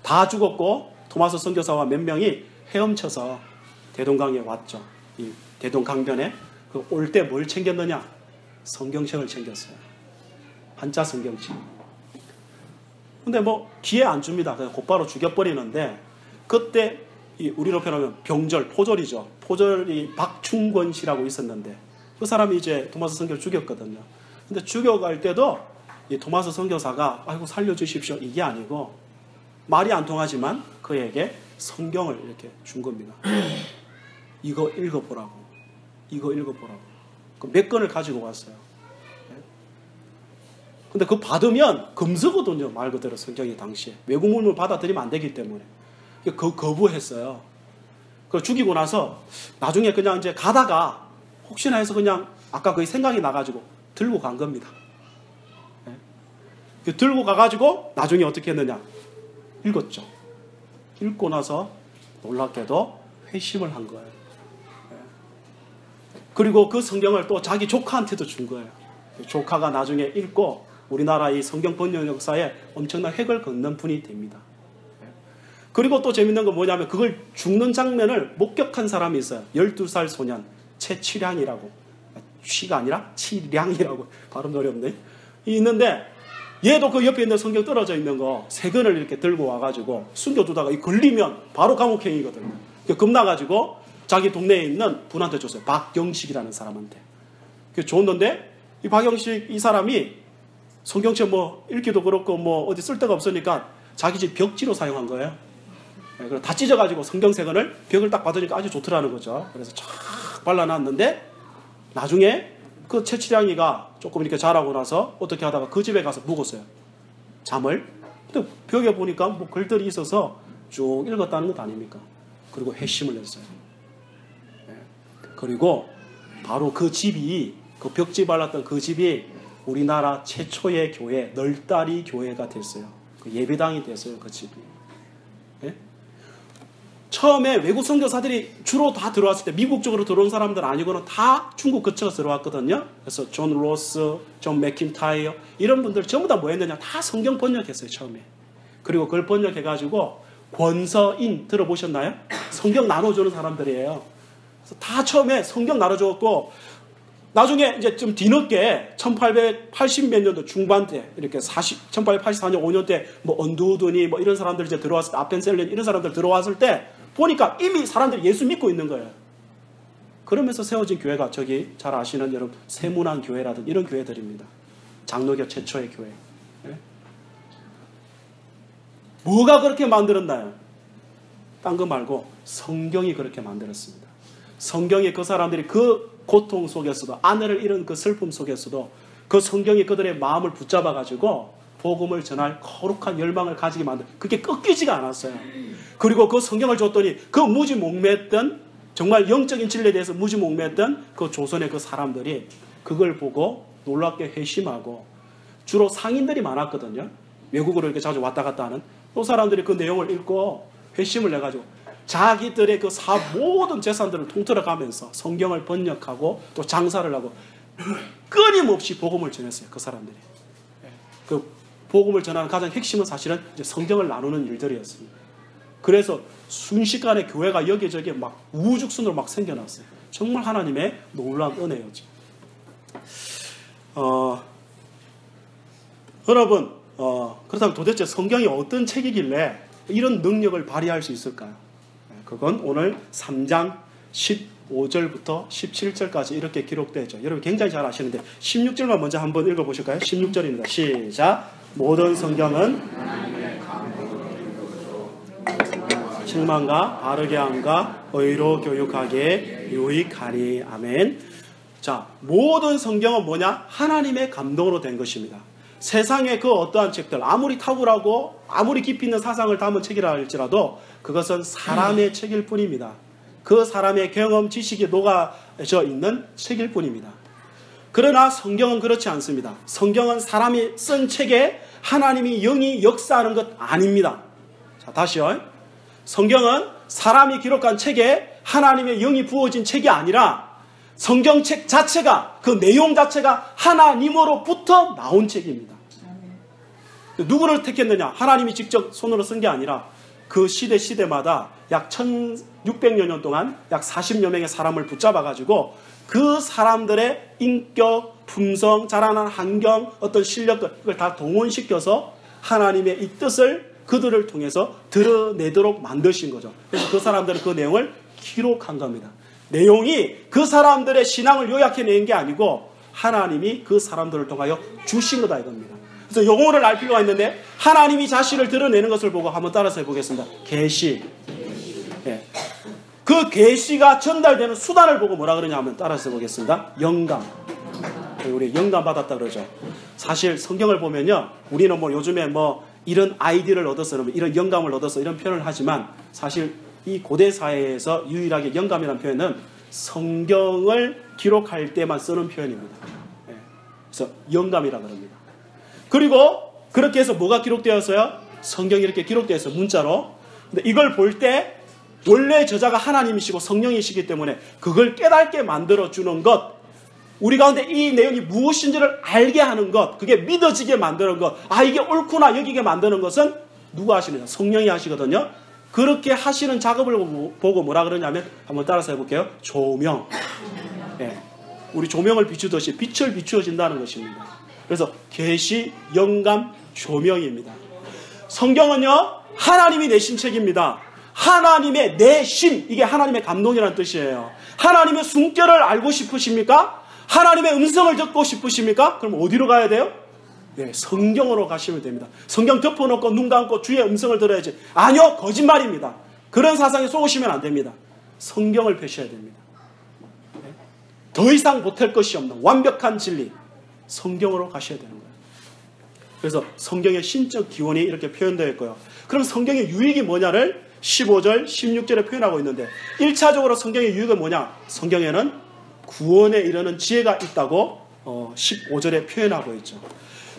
다 죽었고 토마스 선교사와 몇 명이 헤엄쳐서 대동강에 왔죠. 이 대동강변에 올 때 뭘 챙겼느냐? 성경책을 챙겼어요. 한자 성경책. 근데 뭐 기회 안 줍니다. 그냥 곧바로 죽여버리는데 그때 우리로 표현하면 병절, 포졸이죠. 포졸이 박충권 씨라고 있었는데 그 사람이 이제 토마스 선교를 죽였거든요. 근데 죽여갈 때도 이 토마스 선교사가 아이고 살려주십시오 이게 아니고 말이 안 통하지만 그에게 성경을 이렇게 준 겁니다. 이거 읽어보라고. 이거 읽어보라고. 몇 권을 가지고 왔어요. 근데 그거 받으면 금서거든요. 말 그대로 성경이 당시에. 외국 물물 받아들이면 안 되기 때문에. 거부했어요. 그걸 죽이고 나서 나중에 그냥 이제 가다가 혹시나 해서 그냥 아까 그 생각이 나가지고 들고 간 겁니다. 들고 가가지고 나중에 어떻게 했느냐. 읽었죠. 읽고 나서 놀랍게도 회심을 한 거예요. 그리고 그 성경을 또 자기 조카한테도 준 거예요. 조카가 나중에 읽고 우리나라 이 성경 번역 역사에 엄청난 획을 긋는 분이 됩니다. 그리고 또 재밌는 건 뭐냐면 그걸 죽는 장면을 목격한 사람이 있어요. 12살 소년 최치량이라고. 취가 아니라 치량이라고. 발음도 어렵네. 있는데 얘도 그 옆에 있는 성경 떨어져 있는 거 세 권을 이렇게 들고 와가지고 숨겨두다가 걸리면 바로 감옥행이거든요. 겁나가지고 자기 동네에 있는 분한테 줬어요. 박경식이라는 사람한테. 줬는데 이 박경식 이 사람이 성경책 뭐 읽기도 그렇고 뭐 어디 쓸 데가 없으니까 자기 집 벽지로 사용한 거예요. 그래서 다 찢어가지고 성경 세 권을 벽을 딱 받으니까 아주 좋더라는 거죠. 그래서 쫙 발라놨는데 나중에 그 최치량이가 조금 이렇게 자라고 나서 어떻게 하다가 그 집에 가서 묵었어요. 잠을. 근데 벽에 보니까 뭐 글들이 있어서 쭉 읽었다는 것 아닙니까? 그리고 회심을 했어요. 그리고 바로 그 집이 그 벽지 발랐던 그 집이 우리나라 최초의 교회 널다리 교회가 됐어요. 그 예배당이 됐어요. 그 집이. 처음에 외국 선교사들이 주로 다 들어왔을 때 미국 쪽으로 들어온 사람들 아니고는 다 중국 거쳐서 들어왔거든요. 그래서 존 로스, 존 맥킨타이어 이런 분들 전부 다 뭐 했느냐 다 성경 번역했어요. 처음에. 그리고 그걸 번역해가지고 권서인 들어보셨나요? 성경 나눠주는 사람들이에요. 그래서 다 처음에 성경 나눠줬고 나중에 이제 좀 뒤늦게 1880 몇 년도 중반 때 이렇게 1884년 5년 때 뭐 언두드니 뭐 이런 사람들 이제 들어왔을 때 아펜셀린 이런 사람들 들어왔을 때 보니까 이미 사람들이 예수 믿고 있는 거예요. 그러면서 세워진 교회가 저기 잘 아시는 여러분 세문안 교회라든 이런 교회들입니다. 장로교 최초의 교회. 네? 뭐가 그렇게 만들었나요? 딴 거 말고 성경이 그렇게 만들었습니다. 성경이 그 사람들이 그 고통 속에서도 아내를 잃은 그 슬픔 속에서도 그 성경이 그들의 마음을 붙잡아가지고 복음을 전할 거룩한 열망을 가지게 만든 그게 꺾이지가 않았어요. 그리고 그 성경을 줬더니 그 무지몽매했던 정말 영적인 진리에 대해서 무지몽매했던 그 조선의 그 사람들이 그걸 보고 놀랍게 회심하고 주로 상인들이 많았거든요. 외국으로 이렇게 자주 왔다 갔다 하는 그 사람들이 그 내용을 읽고 회심을 해가지고 자기들의 그 모든 재산들을 통틀어 가면서 성경을 번역하고 또 장사를 하고 끊임없이 복음을 전했어요. 그 사람들이. 그 복음을 전하는 가장 핵심은 사실은 이제 성경을 나누는 일들이었습니다. 그래서 순식간에 교회가 여기저기 막 우후죽순으로 막 생겨났어요. 정말 하나님의 놀라운 은혜였죠. 여러분, 그렇다면 도대체 성경이 어떤 책이길래 이런 능력을 발휘할 수 있을까요? 그건 오늘 3장 15절부터 17절까지 이렇게 기록되어 있죠. 여러분 굉장히 잘 아시는데 16절만 먼저 한번 읽어보실까요? 16절입니다. 시작. 모든 성경은 책망과 바르게 함과 의로 교육하기에 유익하니. 아멘. 자, 모든 성경은 뭐냐? 하나님의 감동으로 된 것입니다. 세상의 그 어떠한 책들, 아무리 탁월하고 아무리 깊이 있는 사상을 담은 책이라 할지라도 그것은 사람의 책일 뿐입니다. 그 사람의 경험, 지식이 녹아져 있는 책일 뿐입니다. 그러나 성경은 그렇지 않습니다. 성경은 사람이 쓴 책에 하나님이 영이 역사하는 것 아닙니다. 자, 다시요. 성경은 사람이 기록한 책에 하나님의 영이 부어진 책이 아니라 성경책 자체가, 그 내용 자체가 하나님으로부터 나온 책입니다. 누구를 택했느냐? 하나님이 직접 손으로 쓴 게 아니라 그 시대마다 약 1600여 년 동안 약 40여 명의 사람을 붙잡아가지고 그 사람들의 인격, 품성, 자라난 환경, 어떤 실력들, 그걸 다 동원시켜서 하나님의 이 뜻을 그들을 통해서 드러내도록 만드신 거죠. 그래서 그 사람들은 그 내용을 기록한 겁니다. 내용이 그 사람들의 신앙을 요약해낸 게 아니고 하나님이 그 사람들을 통하여 주신 거다 이겁니다. 그래서 용어를 알 필요가 있는데 하나님이 자신을 드러내는 것을 보고 한번 따라서 해보겠습니다. 계시. 예. 그 계시가 전달되는 수단을 보고 뭐라 그러냐 하면 따라서 해보겠습니다. 영감. 우리 영감 받았다 그러죠. 사실 성경을 보면요, 우리는 뭐 요즘에 뭐 이런 아이디어를 얻어서 이런 영감을 얻어서 이런 표현을 하지만 사실 이 고대 사회에서 유일하게 영감이라는 표현은 성경을 기록할 때만 쓰는 표현입니다. 예. 그래서 영감이라 그럽니다. 그리고 그렇게 해서 뭐가 기록되었어요? 성경이 이렇게 기록되어서 문자로. 근데 이걸 볼 때 원래 저자가 하나님이시고 성령이시기 때문에 그걸 깨닫게 만들어주는 것, 우리 가운데 이 내용이 무엇인지를 알게 하는 것, 그게 믿어지게 만드는 것, 아 이게 옳구나 여기게 만드는 것은 누가 하시느냐? 성령이 하시거든요. 그렇게 하시는 작업을 보고 뭐라 그러냐면 한번 따라서 해볼게요. 조명. 예. 우리 조명을 비추듯이 빛을 비추어진다는 것입니다. 그래서 계시, 영감, 조명입니다. 성경은요, 하나님이 내신 책입니다. 하나님의 내심, 이게 하나님의 감동이라는 뜻이에요. 하나님의 숨결을 알고 싶으십니까? 하나님의 음성을 듣고 싶으십니까? 그럼 어디로 가야 돼요? 네, 성경으로 가시면 됩니다. 성경 덮어놓고 눈 감고 주의 음성을 들어야지. 아니요, 거짓말입니다. 그런 사상에 쏘시면 안 됩니다. 성경을 펴셔야 됩니다. 네? 더 이상 못할 것이 없는 완벽한 진리, 성경으로 가셔야 되는 거예요. 그래서 성경의 신적 기원이 이렇게 표현되어 있고요. 그럼 성경의 유익이 뭐냐를 15절, 16절에 표현하고 있는데 1차적으로 성경의 유익은 뭐냐? 성경에는 구원에 이르는 지혜가 있다고 15절에 표현하고 있죠.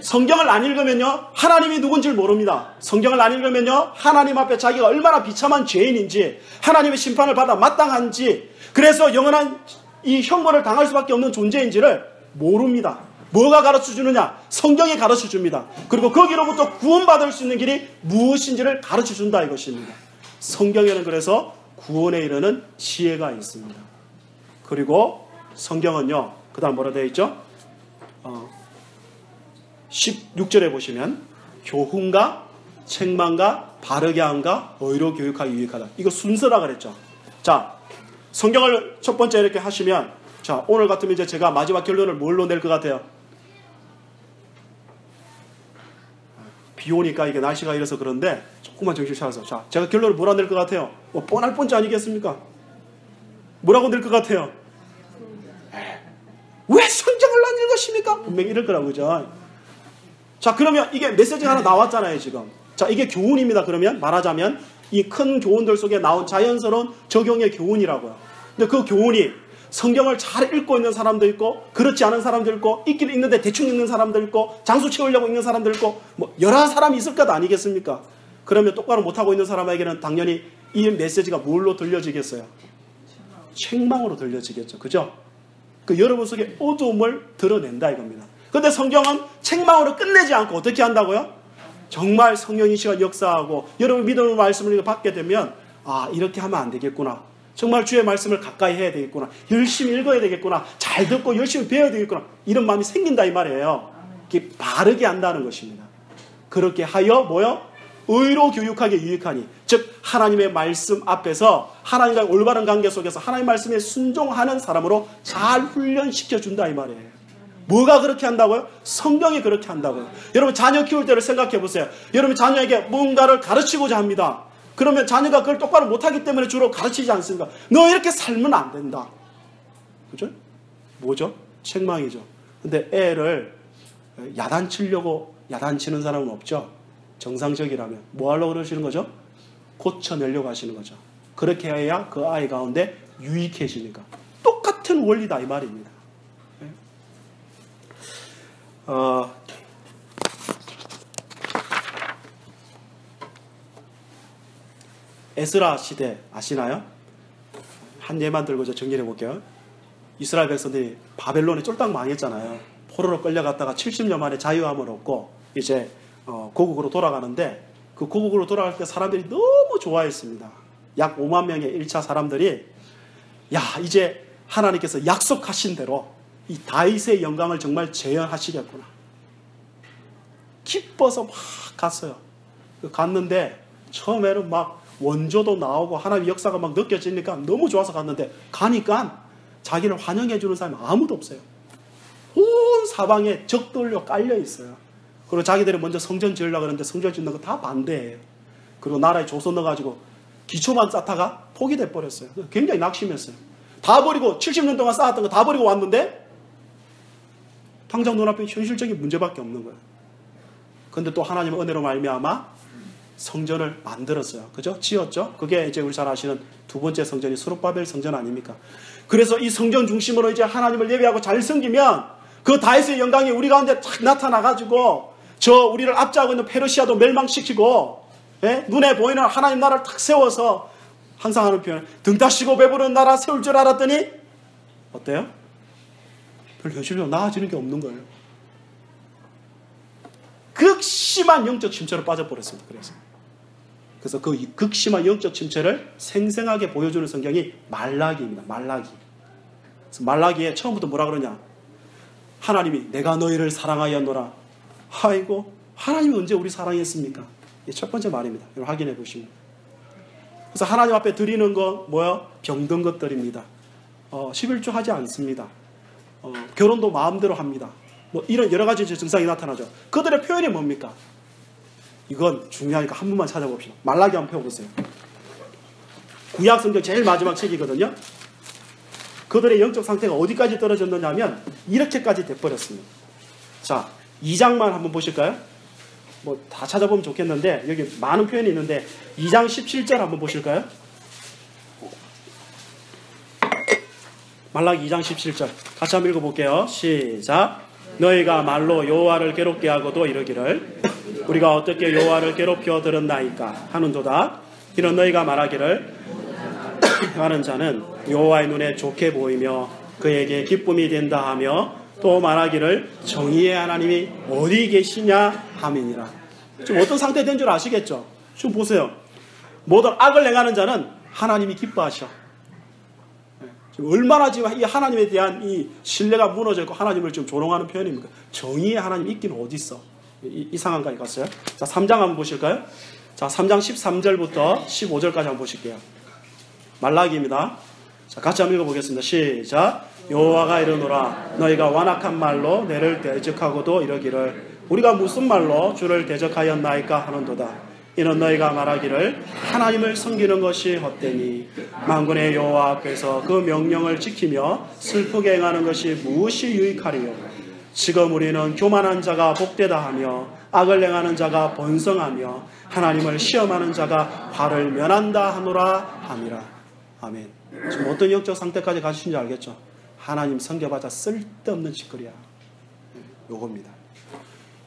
성경을 안 읽으면요, 하나님이 누군지를 모릅니다. 성경을 안 읽으면요, 하나님 앞에 자기가 얼마나 비참한 죄인인지, 하나님의 심판을 받아 마땅한지, 그래서 영원한 이 형벌을 당할 수밖에 없는 존재인지를 모릅니다. 뭐가 가르쳐주느냐? 성경이 가르쳐줍니다. 그리고 거기로부터 구원받을 수 있는 길이 무엇인지를 가르쳐준다 이것입니다. 성경에는 그래서 구원에 이르는 지혜가 있습니다. 그리고 성경은요, 그 다음 뭐라 되어 있죠? 16절에 보시면 교훈과 책망과 바르게 함과 의로 교육하기 유익하다. 이거 순서라 그랬죠. 자, 성경을 첫 번째 이렇게 하시면, 자, 오늘 같으면 이제 제가 마지막 결론을 뭘로 낼 것 같아요? 비 오니까 이게 날씨가 이래서 그런데 조금만 정신 차려서, 자, 제가 결론을 뭐라 낼 것 같아요? 뭐 뻔할 뻔지 아니겠습니까? 뭐라고 낼 것 같아요? 왜 성경을 안 읽으십니까? 분명히 이럴 거라고, 그죠? 자, 그러면 이게 메시지가 하나 나왔잖아요, 지금. 자, 이게 교훈입니다. 그러면 말하자면 이 큰 교훈들 속에 나온 자연스러운 적용의 교훈이라고요. 근데 그 교훈이 성경을 잘 읽고 있는 사람도 있고, 그렇지 않은 사람도 있고, 읽기는 읽는데 대충 읽는 사람도 있고, 장수 채우려고 읽는 사람도 있고, 뭐 여러 사람이 있을 것 아니겠습니까? 그러면 똑바로 못하고 있는 사람에게는 당연히 이 메시지가 뭘로 들려지겠어요? 책망으로 들려지겠죠. 그죠? 그 여러분 속에 어두움을 드러낸다 이겁니다. 근데 성경은 책망으로 끝내지 않고 어떻게 한다고요? 정말 성령의 시간 역사하고 여러분 믿음의 말씀을 받게 되면 이렇게 하면 안 되겠구나. 정말 주의 말씀을 가까이 해야 되겠구나. 열심히 읽어야 되겠구나. 잘 듣고 열심히 배워야 되겠구나. 이런 마음이 생긴다 이 말이에요. 이게 바르게 한다는 것입니다. 그렇게 하여 뭐요? 의로 교육하게 유익하니. 즉 하나님의 말씀 앞에서 하나님과 올바른 관계 속에서 하나님의 말씀에 순종하는 사람으로 잘 훈련시켜준다 이 말이에요. 뭐가 그렇게 한다고요? 성경이 그렇게 한다고요. 여러분 자녀 키울 때를 생각해 보세요. 여러분 자녀에게 뭔가를 가르치고자 합니다. 그러면 자녀가 그걸 똑바로 못하기 때문에 주로 가르치지 않습니까? 너 이렇게 살면 안 된다. 그죠? 뭐죠? 책망이죠. 근데 애를 야단치려고 야단치는 사람은 없죠. 정상적이라면. 뭐 하려고 그러시는 거죠? 고쳐내려고 하시는 거죠. 그렇게 해야 그 아이 가운데 유익해지니까. 똑같은 원리다 이 말입니다. 에스라 시대 아시나요? 한 예만 들고 정리해 볼게요. 이스라엘 백성들이 바벨론에 쫄딱 망했잖아요. 포로로 끌려갔다가 70년 만에 자유함을 얻고 이제 고국으로 돌아가는데 그 고국으로 돌아갈 때 사람들이 너무 좋아했습니다. 약 5만 명의 1차 사람들이 이제 하나님께서 약속하신 대로 이 다윗의 영광을 정말 재현하시겠구나. 기뻐서 막 갔어요. 갔는데 처음에는 막 원조도 나오고 하나님의 역사가 막 느껴지니까 너무 좋아서 갔는데 가니까 자기를 환영해 주는 사람이 아무도 없어요. 온 사방에 적들로 깔려 있어요. 그리고 자기들이 먼저 성전 지으려고 하는데 성전 짓는 거 다 반대해요. 그리고 나라에 조선 넣어가지고 기초만 쌓다가 포기돼 버렸어요. 굉장히 낙심했어요. 다 버리고 70년 동안 쌓았던 거 다 버리고 왔는데 당장 눈앞에 현실적인 문제밖에 없는 거예요. 근데 또 하나님의 은혜로 말미암아 성전을 만들었어요. 그죠? 지었죠? 그게 이제 우리 잘 아시는 두 번째 성전이 스룹바벨 성전 아닙니까? 그래서 이 성전 중심으로 이제 하나님을 예배하고 잘 섬기면 그 다윗의 영광이 우리 가운데 탁 나타나가지고 우리를 압제하고 있는 페르시아도 멸망시키고 눈에 보이는 하나님 나라를 탁 세워서 항상 하는 표현 등 따시고 배부른 나라 세울 줄 알았더니 어때요? 별 현실적으로 나아지는 게 없는 거예요. 극심한 영적 침체로 빠져버렸습니다. 그래서 그 극심한 영적 침체를 생생하게 보여주는 성경이 말라기입니다. 말라기. 그래서 말라기에 처음부터 뭐라 그러냐? 하나님이 내가 너희를 사랑하였노라. 아이고 하나님이 언제 우리 사랑했습니까? 이게 첫 번째 말입니다. 이걸 확인해 보시면. 그래서 하나님 앞에 드리는 거 뭐야? 병든 것들입니다. 11조 하지 않습니다. 결혼도 마음대로 합니다. 뭐 이런 여러 가지 증상이 나타나죠. 그들의 표현이 뭡니까? 이건 중요하니까 한 번만 찾아봅시다. 말라기 한번 펴보세요. 구약 성경 제일 마지막 책이거든요. 그들의 영적 상태가 어디까지 떨어졌느냐 하면 이렇게까지 돼버렸습니다. 자, 2장만 한번 보실까요? 뭐 다 찾아보면 좋겠는데 여기 많은 표현이 있는데 2장 17절 한번 보실까요? 말라기 2장 17절 같이 한번 읽어볼게요. 시작. 너희가 말로 여호와를 괴롭게 하고도 이러기를 우리가 어떻게 여호와를 괴롭혀 들었나이까 하는도다. 이런 너희가 말하기를 하는 자는 여호와의 눈에 좋게 보이며 그에게 기쁨이 된다 하며 또 말하기를 정의의 하나님이 어디 계시냐 함이니라. 지금 어떤 상태 된 줄 아시겠죠? 지금 보세요. 모든 악을 행하는 자는 하나님이 기뻐하셔. 지금 얼마나 지금 이 하나님에 대한 이 신뢰가 무너져 있고 하나님을 좀 조롱하는 표현입니까? 정의의 하나님 있긴 어디 있어? 이 상황까지 갔어요. 자, 3장 한번 보실까요? 자, 3장 13절부터 15절까지 한번 보실게요. 말라기입니다. 자, 같이 한번 읽어보겠습니다. 시작. 여호와가 이르노라 너희가 완악한 말로 내를 대적하고도 이러기를 우리가 무슨 말로 주를 대적하였나이까 하는도다. 이는 너희가 말하기를 하나님을 섬기는 것이 헛되니 만군의 여호와 앞에서 그 명령을 지키며 슬프게 행하는 것이 무엇이 유익하리요. 지금 우리는 교만한 자가 복되다 하며 악을 행하는 자가 번성하며 하나님을 시험하는 자가 화를 면한다 하노라 함이라. 아멘. 지금 어떤 영적 상태까지 가시는지 알겠죠? 하나님 섬겨봤자 쓸데없는 짓거리야. 요겁니다.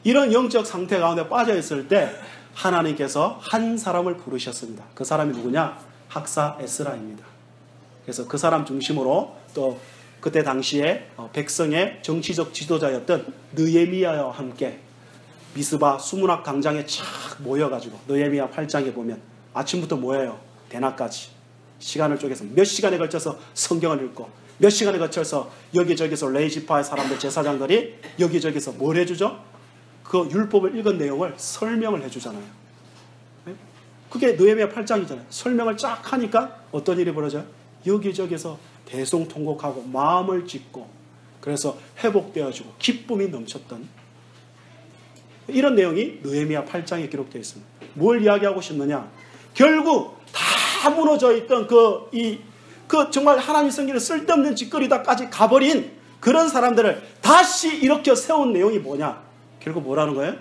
이런 영적 상태 가운데 빠져있을 때 하나님께서 한 사람을 부르셨습니다. 그 사람이 누구냐? 학사 에스라입니다. 그래서 그 사람 중심으로 또 그때 당시에 백성의 정치적 지도자였던 느헤미야와 함께 미스바 수문학 광장에 착 모여가지고 느헤미야 8장에 보면 아침부터 모여요. 대낮까지 시간을 쪼개서 몇 시간에 걸쳐서 성경을 읽고 몇 시간에 걸쳐서 여기저기서 레이지파의 사람들 제사장들이 여기저기서 뭘 해주죠? 그 율법을 읽은 내용을 설명을 해주잖아요. 그게 느헤미야 8장이잖아요. 설명을 쫙 하니까 어떤 일이 벌어져요? 여기저기서 대성통곡하고 마음을 짓고 그래서 회복되어지고 기쁨이 넘쳤던 이런 내용이 느헤미야 8장에 기록되어 있습니다. 뭘 이야기하고 싶느냐? 결국 다 무너져 있던 그 정말 하나님 성경에 쓸데없는 짓거리다까지 가버린 그런 사람들을 다시 일으켜 세운 내용이 뭐냐? 결국 뭐라는 거예요?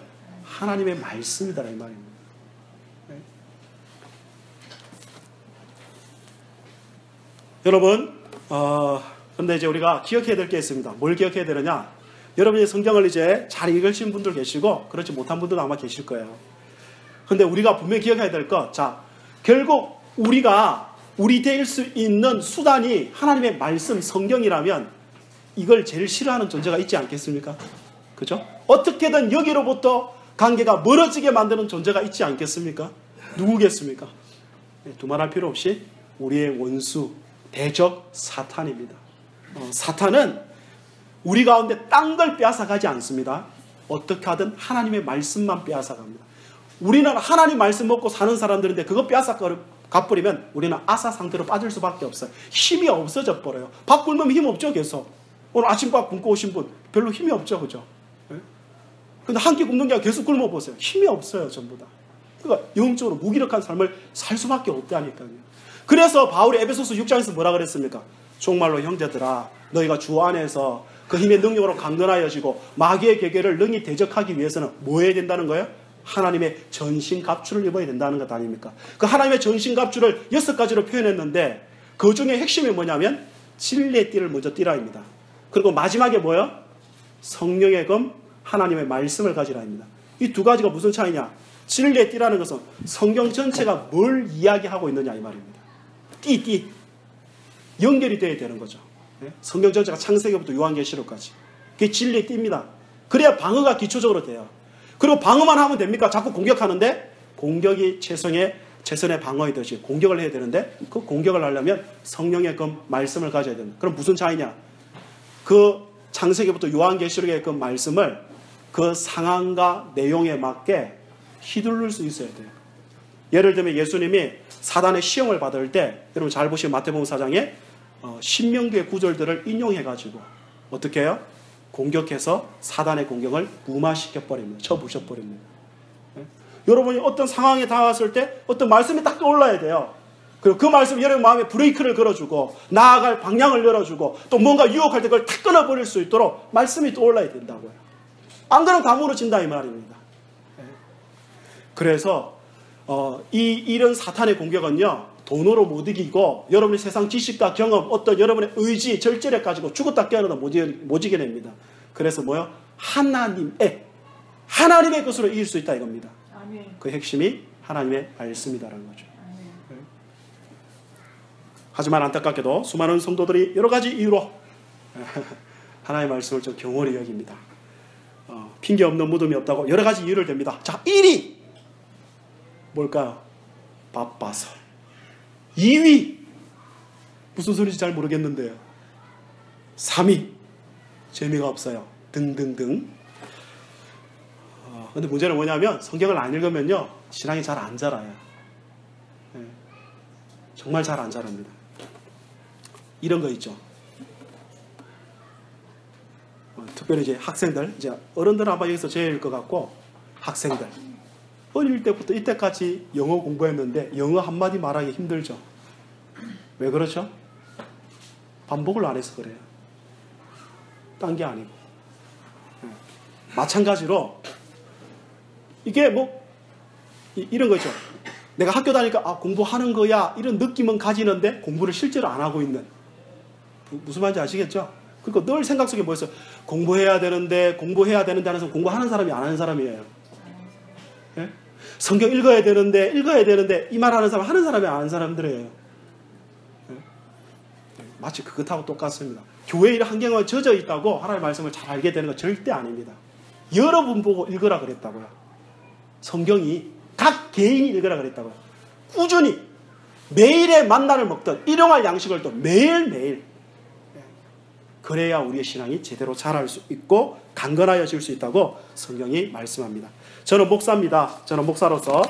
하나님의 말씀이다 이 말입니다. 네. 여러분, 그런데 이제 우리가 기억해야 될 게 있습니다. 뭘 기억해야 되느냐? 여러분이 성경을 이제 잘 읽으신 분들 계시고 그렇지 못한 분들도 아마 계실 거예요. 그런데 우리가 분명히 기억해야 될 것, 자, 결국 우리 될 수 있는 수단이 하나님의 말씀, 성경이라면 이걸 제일 싫어하는 존재가 있지 않겠습니까? 그죠? 어떻게든 여기로부터 관계가 멀어지게 만드는 존재가 있지 않겠습니까? 누구겠습니까? 두말할 필요 없이 우리의 원수, 대적 사탄입니다. 사탄은 우리 가운데 딴 걸 빼앗아가지 않습니다. 어떻게 하든 하나님의 말씀만 빼앗아갑니다. 우리는 하나님 말씀 먹고 사는 사람들인데 그거 빼앗아가버리면 우리는 아사 상태로 빠질 수밖에 없어요. 힘이 없어져 버려요. 밥 굶으면 힘 없죠, 계속. 오늘 아침밥 굶고 오신 분 별로 힘이 없죠, 그죠? 근데 한 끼 굶는 게 아니라 계속 굶어보세요. 힘이 없어요, 전부 다. 그러니까 영적으로 무기력한 삶을 살 수밖에 없다니까요. 그래서 바울이 에베소서 6장에서 뭐라 그랬습니까? 정말로 형제들아, 너희가 주 안에서 그 힘의 능력으로 강건하여지고 마귀의 계계를 능히 대적하기 위해서는 뭐 해야 된다는 거예요? 하나님의 전신갑주를 입어야 된다는 것 아닙니까? 그 하나님의 전신갑주를 6가지로 표현했는데 그 중에 핵심이 뭐냐면 진리의 띠를 먼저 띠라입니다. 그리고 마지막에 뭐예요? 성령의 검, 하나님의 말씀을 가지라입니다. 이 두 가지가 무슨 차이냐? 진리의 띠라는 것은 성경 전체가 뭘 이야기하고 있느냐 이 말입니다. 띠. 연결이 돼야 되는 거죠. 성경 전체가 창세기부터 요한계시록까지. 그게 진리의 띠입니다. 그래야 방어가 기초적으로 돼요. 그리고 방어만 하면 됩니까? 자꾸 공격하는데 공격이 최선의 방어이듯이 공격을 해야 되는데 그 공격을 하려면 성령의 그 말씀을 가져야 됩니다. 그럼 무슨 차이냐? 그 창세기부터 요한계시록의 그 말씀을 그 상황과 내용에 맞게 휘둘릴 수 있어야 돼요. 예를 들면 예수님이 사단의 시험을 받을 때 여러분 잘 보시면 마태복음 4장에 신명기의 구절들을 인용해가지고 어떻게 해요? 공격해서 사단의 공격을 무마시켜버립니다. 쳐부셔버립니다. 네? 여러분이 어떤 상황에 닿았을 때 어떤 말씀이 딱 떠올라야 돼요. 그리고 그 말씀이 여러분 마음에 브레이크를 걸어주고 나아갈 방향을 열어주고 또 뭔가 유혹할 때 그걸 탁 끊어버릴 수 있도록 말씀이 떠올라야 된다고요. 안 그러면 다 무너진다 이 말입니다. 네? 그래서 이런 사탄의 공격은요. 돈으로 못 이기고 여러분의 세상 지식과 경험, 어떤 여러분의 의지, 절제력 가지고 죽었다 깨어나도 못 이겨냅니다. 그래서 뭐요? 하나님의 것으로 이길 수 있다 이겁니다. 아멘. 그 핵심이 하나님의 말씀이다라는 거죠. 네. 하지만 안타깝게도 수많은 성도들이 여러 가지 이유로 하나님의 말씀을 좀 경홀히 여깁니다. 핑계 없는 무덤이 없다고 여러 가지 이유를 댑니다. 자, 1위 뭘까요? 바빠서. 2위 무슨 소리인지 잘 모르겠는데요. 3위 재미가 없어요. 등등등. 근데 문제는 뭐냐면 성경을 안 읽으면요 신앙이 잘 안 자라요. 네. 정말 잘 안 자랍니다. 이런 거 있죠. 특별히 이제 학생들, 이제 어른들은 아마 여기서 제일 것 같고 학생들. 어릴 때부터 이때까지 영어 공부했는데 영어 한마디 말하기 힘들죠. 왜 그렇죠? 반복을 안 해서 그래요. 딴 게 아니고. 마찬가지로 이게 뭐 이런 거죠. 내가 학교 다니까 공부하는 거야 이런 느낌은 가지는데 공부를 실제로 안 하고 있는. 무슨 말인지 아시겠죠? 그러니까 늘 생각 속에 뭐 있어요? 공부해야 되는데 하는 사람 공부하는 사람이 안 하는 사람이에요. 네? 성경 읽어야 되는데 이 말하는 사람 하는 사람이 안 하는 사람들이에요. 네? 마치 그것하고 똑같습니다. 교회 일 환경에 젖어 있다고 하나님의 말씀을 잘 알게 되는 건 절대 아닙니다. 여러분 보고 읽으라 그랬다고요. 성경이 각 개인이 읽으라 그랬다고요. 꾸준히 매일의 만나를 먹던 일용할 양식을 또 매일매일. 그래야 우리의 신앙이 제대로 자랄 수 있고 강건하여질 수 있다고 성경이 말씀합니다. 저는 목사입니다. 저는 목사로서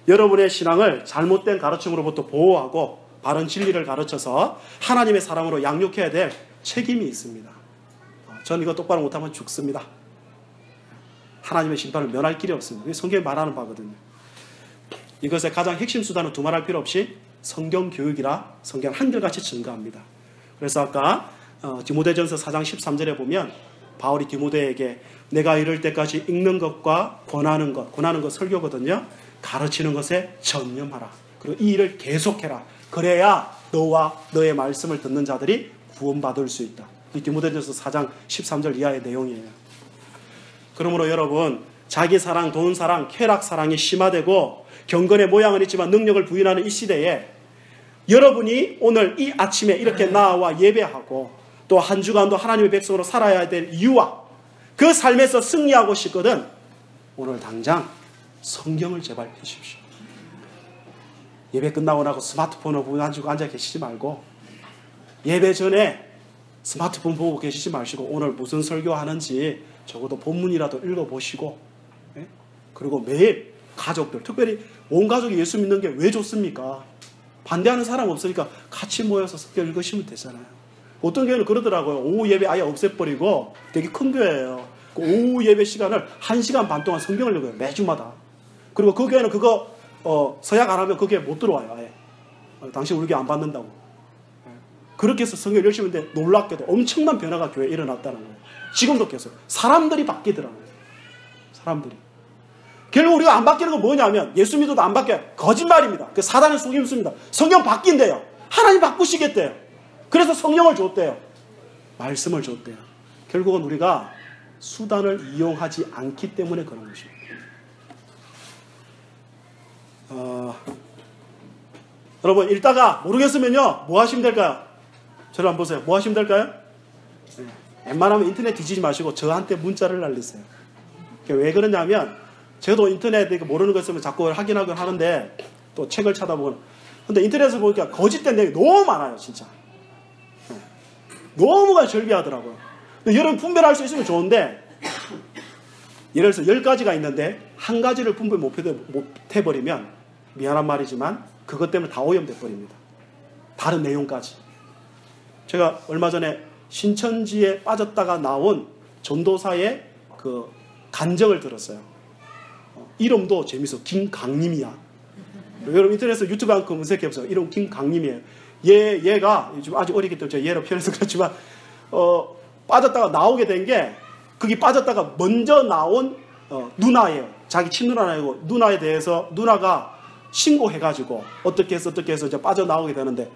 여러분의 신앙을 잘못된 가르침으로부터 보호하고 바른 진리를 가르쳐서 하나님의 사랑으로 양육해야 될 책임이 있습니다. 저는 이거 똑바로 못하면 죽습니다. 하나님의 심판을 면할 길이 없습니다. 이게 성경이 말하는 바거든요. 이것의 가장 핵심 수단은 두말할 필요 없이 성경 교육이라 성경은 한결같이 증거합니다. 그래서 아까 디모데전서 4장 13절에 보면 바울이 디모데에게 내가 이럴 때까지 읽는 것과 권하는 것 설교거든요. 가르치는 것에 전념하라. 그리고 이 일을 계속해라. 그래야 너와 너의 말씀을 듣는 자들이 구원받을 수 있다. 이 디모데전서 4장 13절 이하의 내용이에요. 그러므로 여러분, 자기 사랑, 돈 사랑, 쾌락 사랑이 심화되고 경건의 모양은 있지만 능력을 부인하는 이 시대에 여러분이 오늘 이 아침에 이렇게 나와 예배하고 또 한 주간도 하나님의 백성으로 살아야 될 이유와 그 삶에서 승리하고 싶거든 오늘 당장 성경을 제발 펴십시오. 예배 끝나고 나고 스마트폰을 보고 앉아 계시지 말고 예배 전에 스마트폰 보고 계시지 마시고 오늘 무슨 설교하는지 적어도 본문이라도 읽어보시고 그리고 매일 가족들 특별히 온 가족이 예수 믿는 게 왜 좋습니까? 반대하는 사람 없으니까 같이 모여서 성경 읽으시면 되잖아요. 어떤 교회는 그러더라고요. 오후 예배 아예 없애버리고 되게 큰 교회예요. 그 오후 예배 시간을 1시간 반 동안 성경을 읽어요. 매주마다. 그리고 그 교회는 그거 서약 안 하면 그 교회 못 들어와요. 아예. 당신 우리 교회 안 받는다고. 그렇게 해서 성경을 열심히 했는데 놀랍게도 엄청난 변화가 교회에 일어났다는 거예요. 지금도 계속. 사람들이 바뀌더라고요. 사람들이. 결국 우리가 안 바뀌는 건 뭐냐면 예수 믿어도 안 바뀌어요. 거짓말입니다. 그 사단의 속임수입니다. 성경 바뀐대요. 하나님 바꾸시겠대요. 그래서 성령을 줬대요. 말씀을 줬대요. 결국은 우리가 수단을 이용하지 않기 때문에 그런 것입니다. 여러분 읽다가 모르겠으면요 뭐 하시면 될까요? 저를 한번 보세요. 뭐 하시면 될까요? 웬만하면 인터넷 뒤지지 마시고 저한테 문자를 날리세요. 왜 그러냐면 저도 인터넷 모르는 거 있으면 자꾸 확인하긴 하는데 또 책을 찾아보고 근데 인터넷에서 보니까 거짓된 내용이 너무 많아요. 진짜 너무가 절비하더라고요. 근데 여러분 분별할 수 있으면 좋은데 예를 들어서 10가지가 있는데 한 가지를 분별 못 해버리면 미안한 말이지만 그것 때문에 다 오염돼 버립니다. 다른 내용까지. 제가 얼마 전에 신천지에 빠졌다가 나온 전도사의 그 간증을 들었어요. 이름도 재밌어. 김강림이야. 여러분 인터넷에서 유튜브 한번 검색해보세요. 이름 김강림이에요. 얘가 좀 아직 어리기 때문에 제가 얘로 표현해서 그렇지만 빠졌다가 나오게 된 게 거기 빠졌다가 먼저 나온 누나예요. 자기 친누나이고 누나에 대해서 누나가 신고해가지고 어떻게 해서 이제 빠져나오게 되는데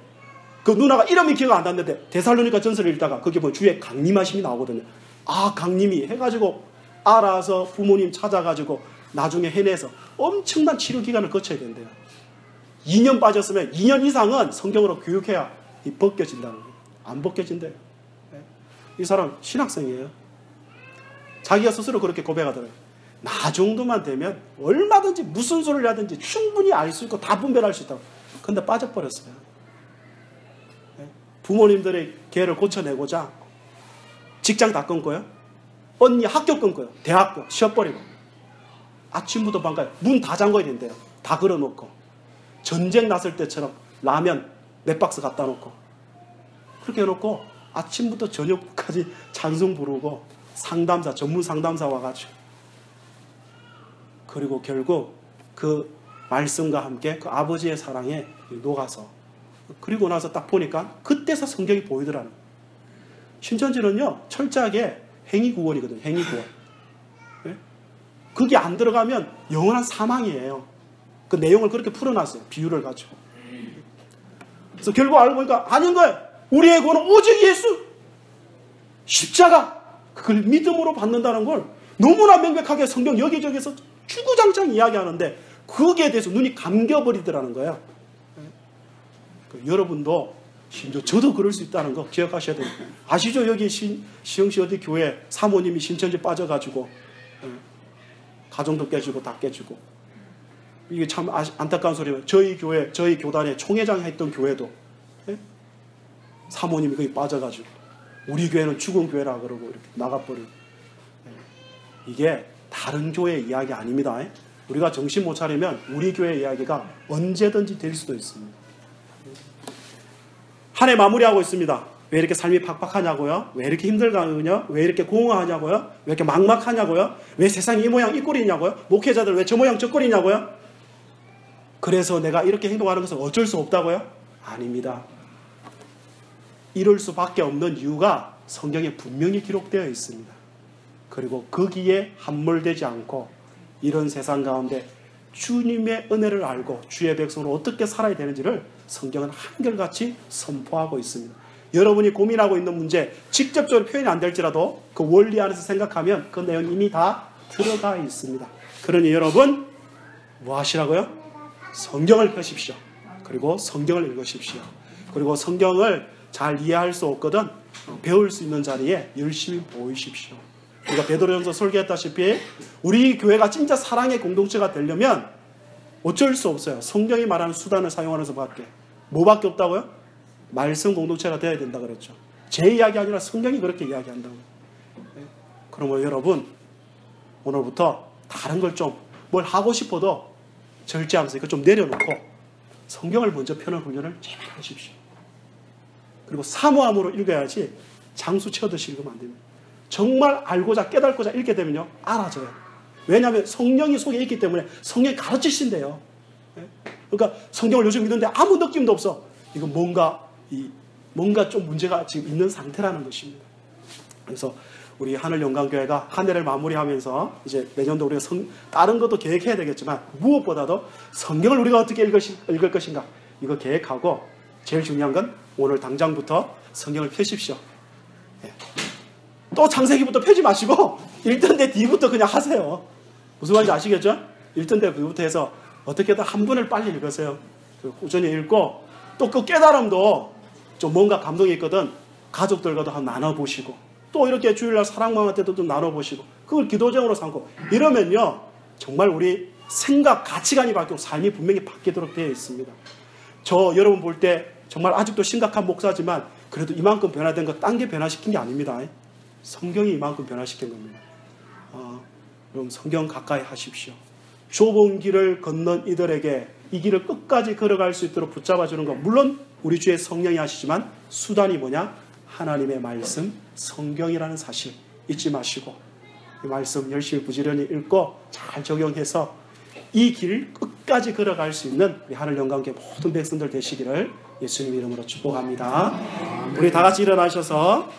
그 누나가 이름이 기억 안 났는데 데살로니가 전서를 읽다가 거기 보면 주에 강림하심이 나오거든요. 아 강림이 해가지고 알아서 부모님 찾아가지고 나중에 해내서 엄청난 치료 기간을 거쳐야 된대요. 2년 빠졌으면 2년 이상은 성경으로 교육해야 벗겨진다는 거예요. 안 벗겨진대요. 이 사람 신학생이에요. 자기가 스스로 그렇게 고백하더라고요. 나 정도만 되면 얼마든지 무슨 소리를 하든지 충분히 알 수 있고 다 분별할 수 있다고. 근데 빠져버렸어요. 부모님들의 개를 고쳐내고자 직장 다 끊고요. 언니 학교 끊고요. 대학교 쉬어버리고. 아침부터 밤까지 문 다 잠궈야 된대요. 다 걸어놓고. 전쟁 났을 때처럼 라면 4박스 갖다 놓고. 그렇게 해놓고 아침부터 저녁까지 찬송 부르고 상담사, 전문 상담사 와가지고. 그리고 결국 그 말씀과 함께 그 아버지의 사랑에 녹아서 그리고 나서 딱 보니까 그때서 성경이 보이더라는 거예요. 신천지는요 철저하게 행위구원이거든요. 행위구원. 네? 그게 안 들어가면 영원한 사망이에요. 그 내용을 그렇게 풀어놨어요. 비유를 가지고. 그래서 결국 알고 보니까 아닌 거예요. 우리의 구원은 오직 예수 십자가 그걸 믿음으로 받는다는 걸 너무나 명백하게 성경 여기저기서 주구장창 이야기하는데 거기에 대해서 눈이 감겨버리더라는 거예요. 여러분도 심지어 저도 그럴 수 있다는 거 기억하셔야 돼요. 아시죠? 여기 시흥시 어디 교회 사모님이 신천지 빠져가지고 가정도 깨지고 다 깨지고. 이게 참 안타까운 소리예요. 저희 교회, 저희 교단의 총회장 했던 교회도 사모님이 거기 빠져가지고 우리 교회는 죽은 교회라 그러고 이렇게 나가버리고. 이게 다른 교회 이야기 아닙니다. 우리가 정신 못 차리면 우리 교회 이야기가 언제든지 될 수도 있습니다. 한 해 마무리하고 있습니다. 왜 이렇게 삶이 팍팍하냐고요? 왜 이렇게 힘들가요? 왜 이렇게 공허하냐고요? 왜 이렇게 막막하냐고요? 왜 세상이 이 모양 이 꼴이냐고요? 목회자들 왜 저 모양 저 꼴이냐고요? 그래서 내가 이렇게 행동하는 것은 어쩔 수 없다고요? 아닙니다. 이럴 수밖에 없는 이유가 성경에 분명히 기록되어 있습니다. 그리고 거기에 함몰되지 않고 이런 세상 가운데 주님의 은혜를 알고 주의 백성으로 어떻게 살아야 되는지를 성경은 한결같이 선포하고 있습니다. 여러분이 고민하고 있는 문제 직접적으로 표현이 안 될지라도 그 원리 안에서 생각하면 그 내용이 이미 다 들어가 있습니다. 그러니 여러분 뭐 하시라고요? 성경을 펴십시오. 그리고 성경을 읽으십시오. 그리고 성경을 잘 이해할 수 없거든 배울 수 있는 자리에 열심히 모이십시오. 우리가 베드로전서 설계했다시피 우리 교회가 진짜 사랑의 공동체가 되려면 어쩔 수 없어요. 성경이 말하는 수단을 사용하는 수밖에. 뭐밖에 없다고요? 말씀 공동체가 되어야 된다 그랬죠. 제 이야기 아니라 성경이 그렇게 이야기한다고. 그러면 여러분 오늘부터 다른 걸 좀 뭘 하고 싶어도 절제하면서 이거 좀 내려놓고 성경을 먼저 펴는 훈련을 제발 하십시오. 그리고 사모함으로 읽어야지 장수 채우듯이 읽으면 안 됩니다. 정말 알고자 깨닫고자 읽게 되면요 알아져요. 왜냐하면 성령이 속에 있기 때문에 성령이 가르치신대요. 그러니까 성경을 요즘 읽는데 아무 느낌도 없어. 이건 뭔가 좀 문제가 지금 있는 상태라는 것입니다. 그래서 우리 하늘영광교회가 한 해를 마무리하면서 이제 내년도 우리가 다른 것도 계획해야 되겠지만 무엇보다도 성경을 우리가 어떻게 읽을 것인가 이거 계획하고 제일 중요한 건 오늘 당장부터 성경을 펴십시오. 또 창세기부터 펴지 마시고 1편 D부터 그냥 하세요. 무슨 말인지 아시겠죠? 1편 D부터 해서 어떻게든 한 분을 빨리 읽으세요. 꾸준히 읽고 또 그 깨달음도 좀 뭔가 감동이 있거든 가족들과도 한번 나눠보시고 또 이렇게 주일날 사랑방학 때도 좀 나눠보시고 그걸 기도정으로 삼고 이러면요 정말 우리 생각 가치관이 바뀌고 삶이 분명히 바뀌도록 되어 있습니다. 저 여러분 볼 때 정말 아직도 심각한 목사지만 그래도 이만큼 변화된 거 딴 게 변화시킨 게 아닙니다. 성경이 이만큼 변화시킨 겁니다. 여러분 성경 가까이 하십시오. 좁은 길을 걷는 이들에게 이 길을 끝까지 걸어갈 수 있도록 붙잡아주는 것 물론 우리 주의 성령이 하시지만 수단이 뭐냐? 하나님의 말씀 성경이라는 사실 잊지 마시고 이 말씀 열심히 부지런히 읽고 잘 적용해서 이 길 끝까지 걸어갈 수 있는 우리 하늘영광교회 모든 백성들 되시기를 예수님 이름으로 축복합니다. 우리 다 같이 일어나셔서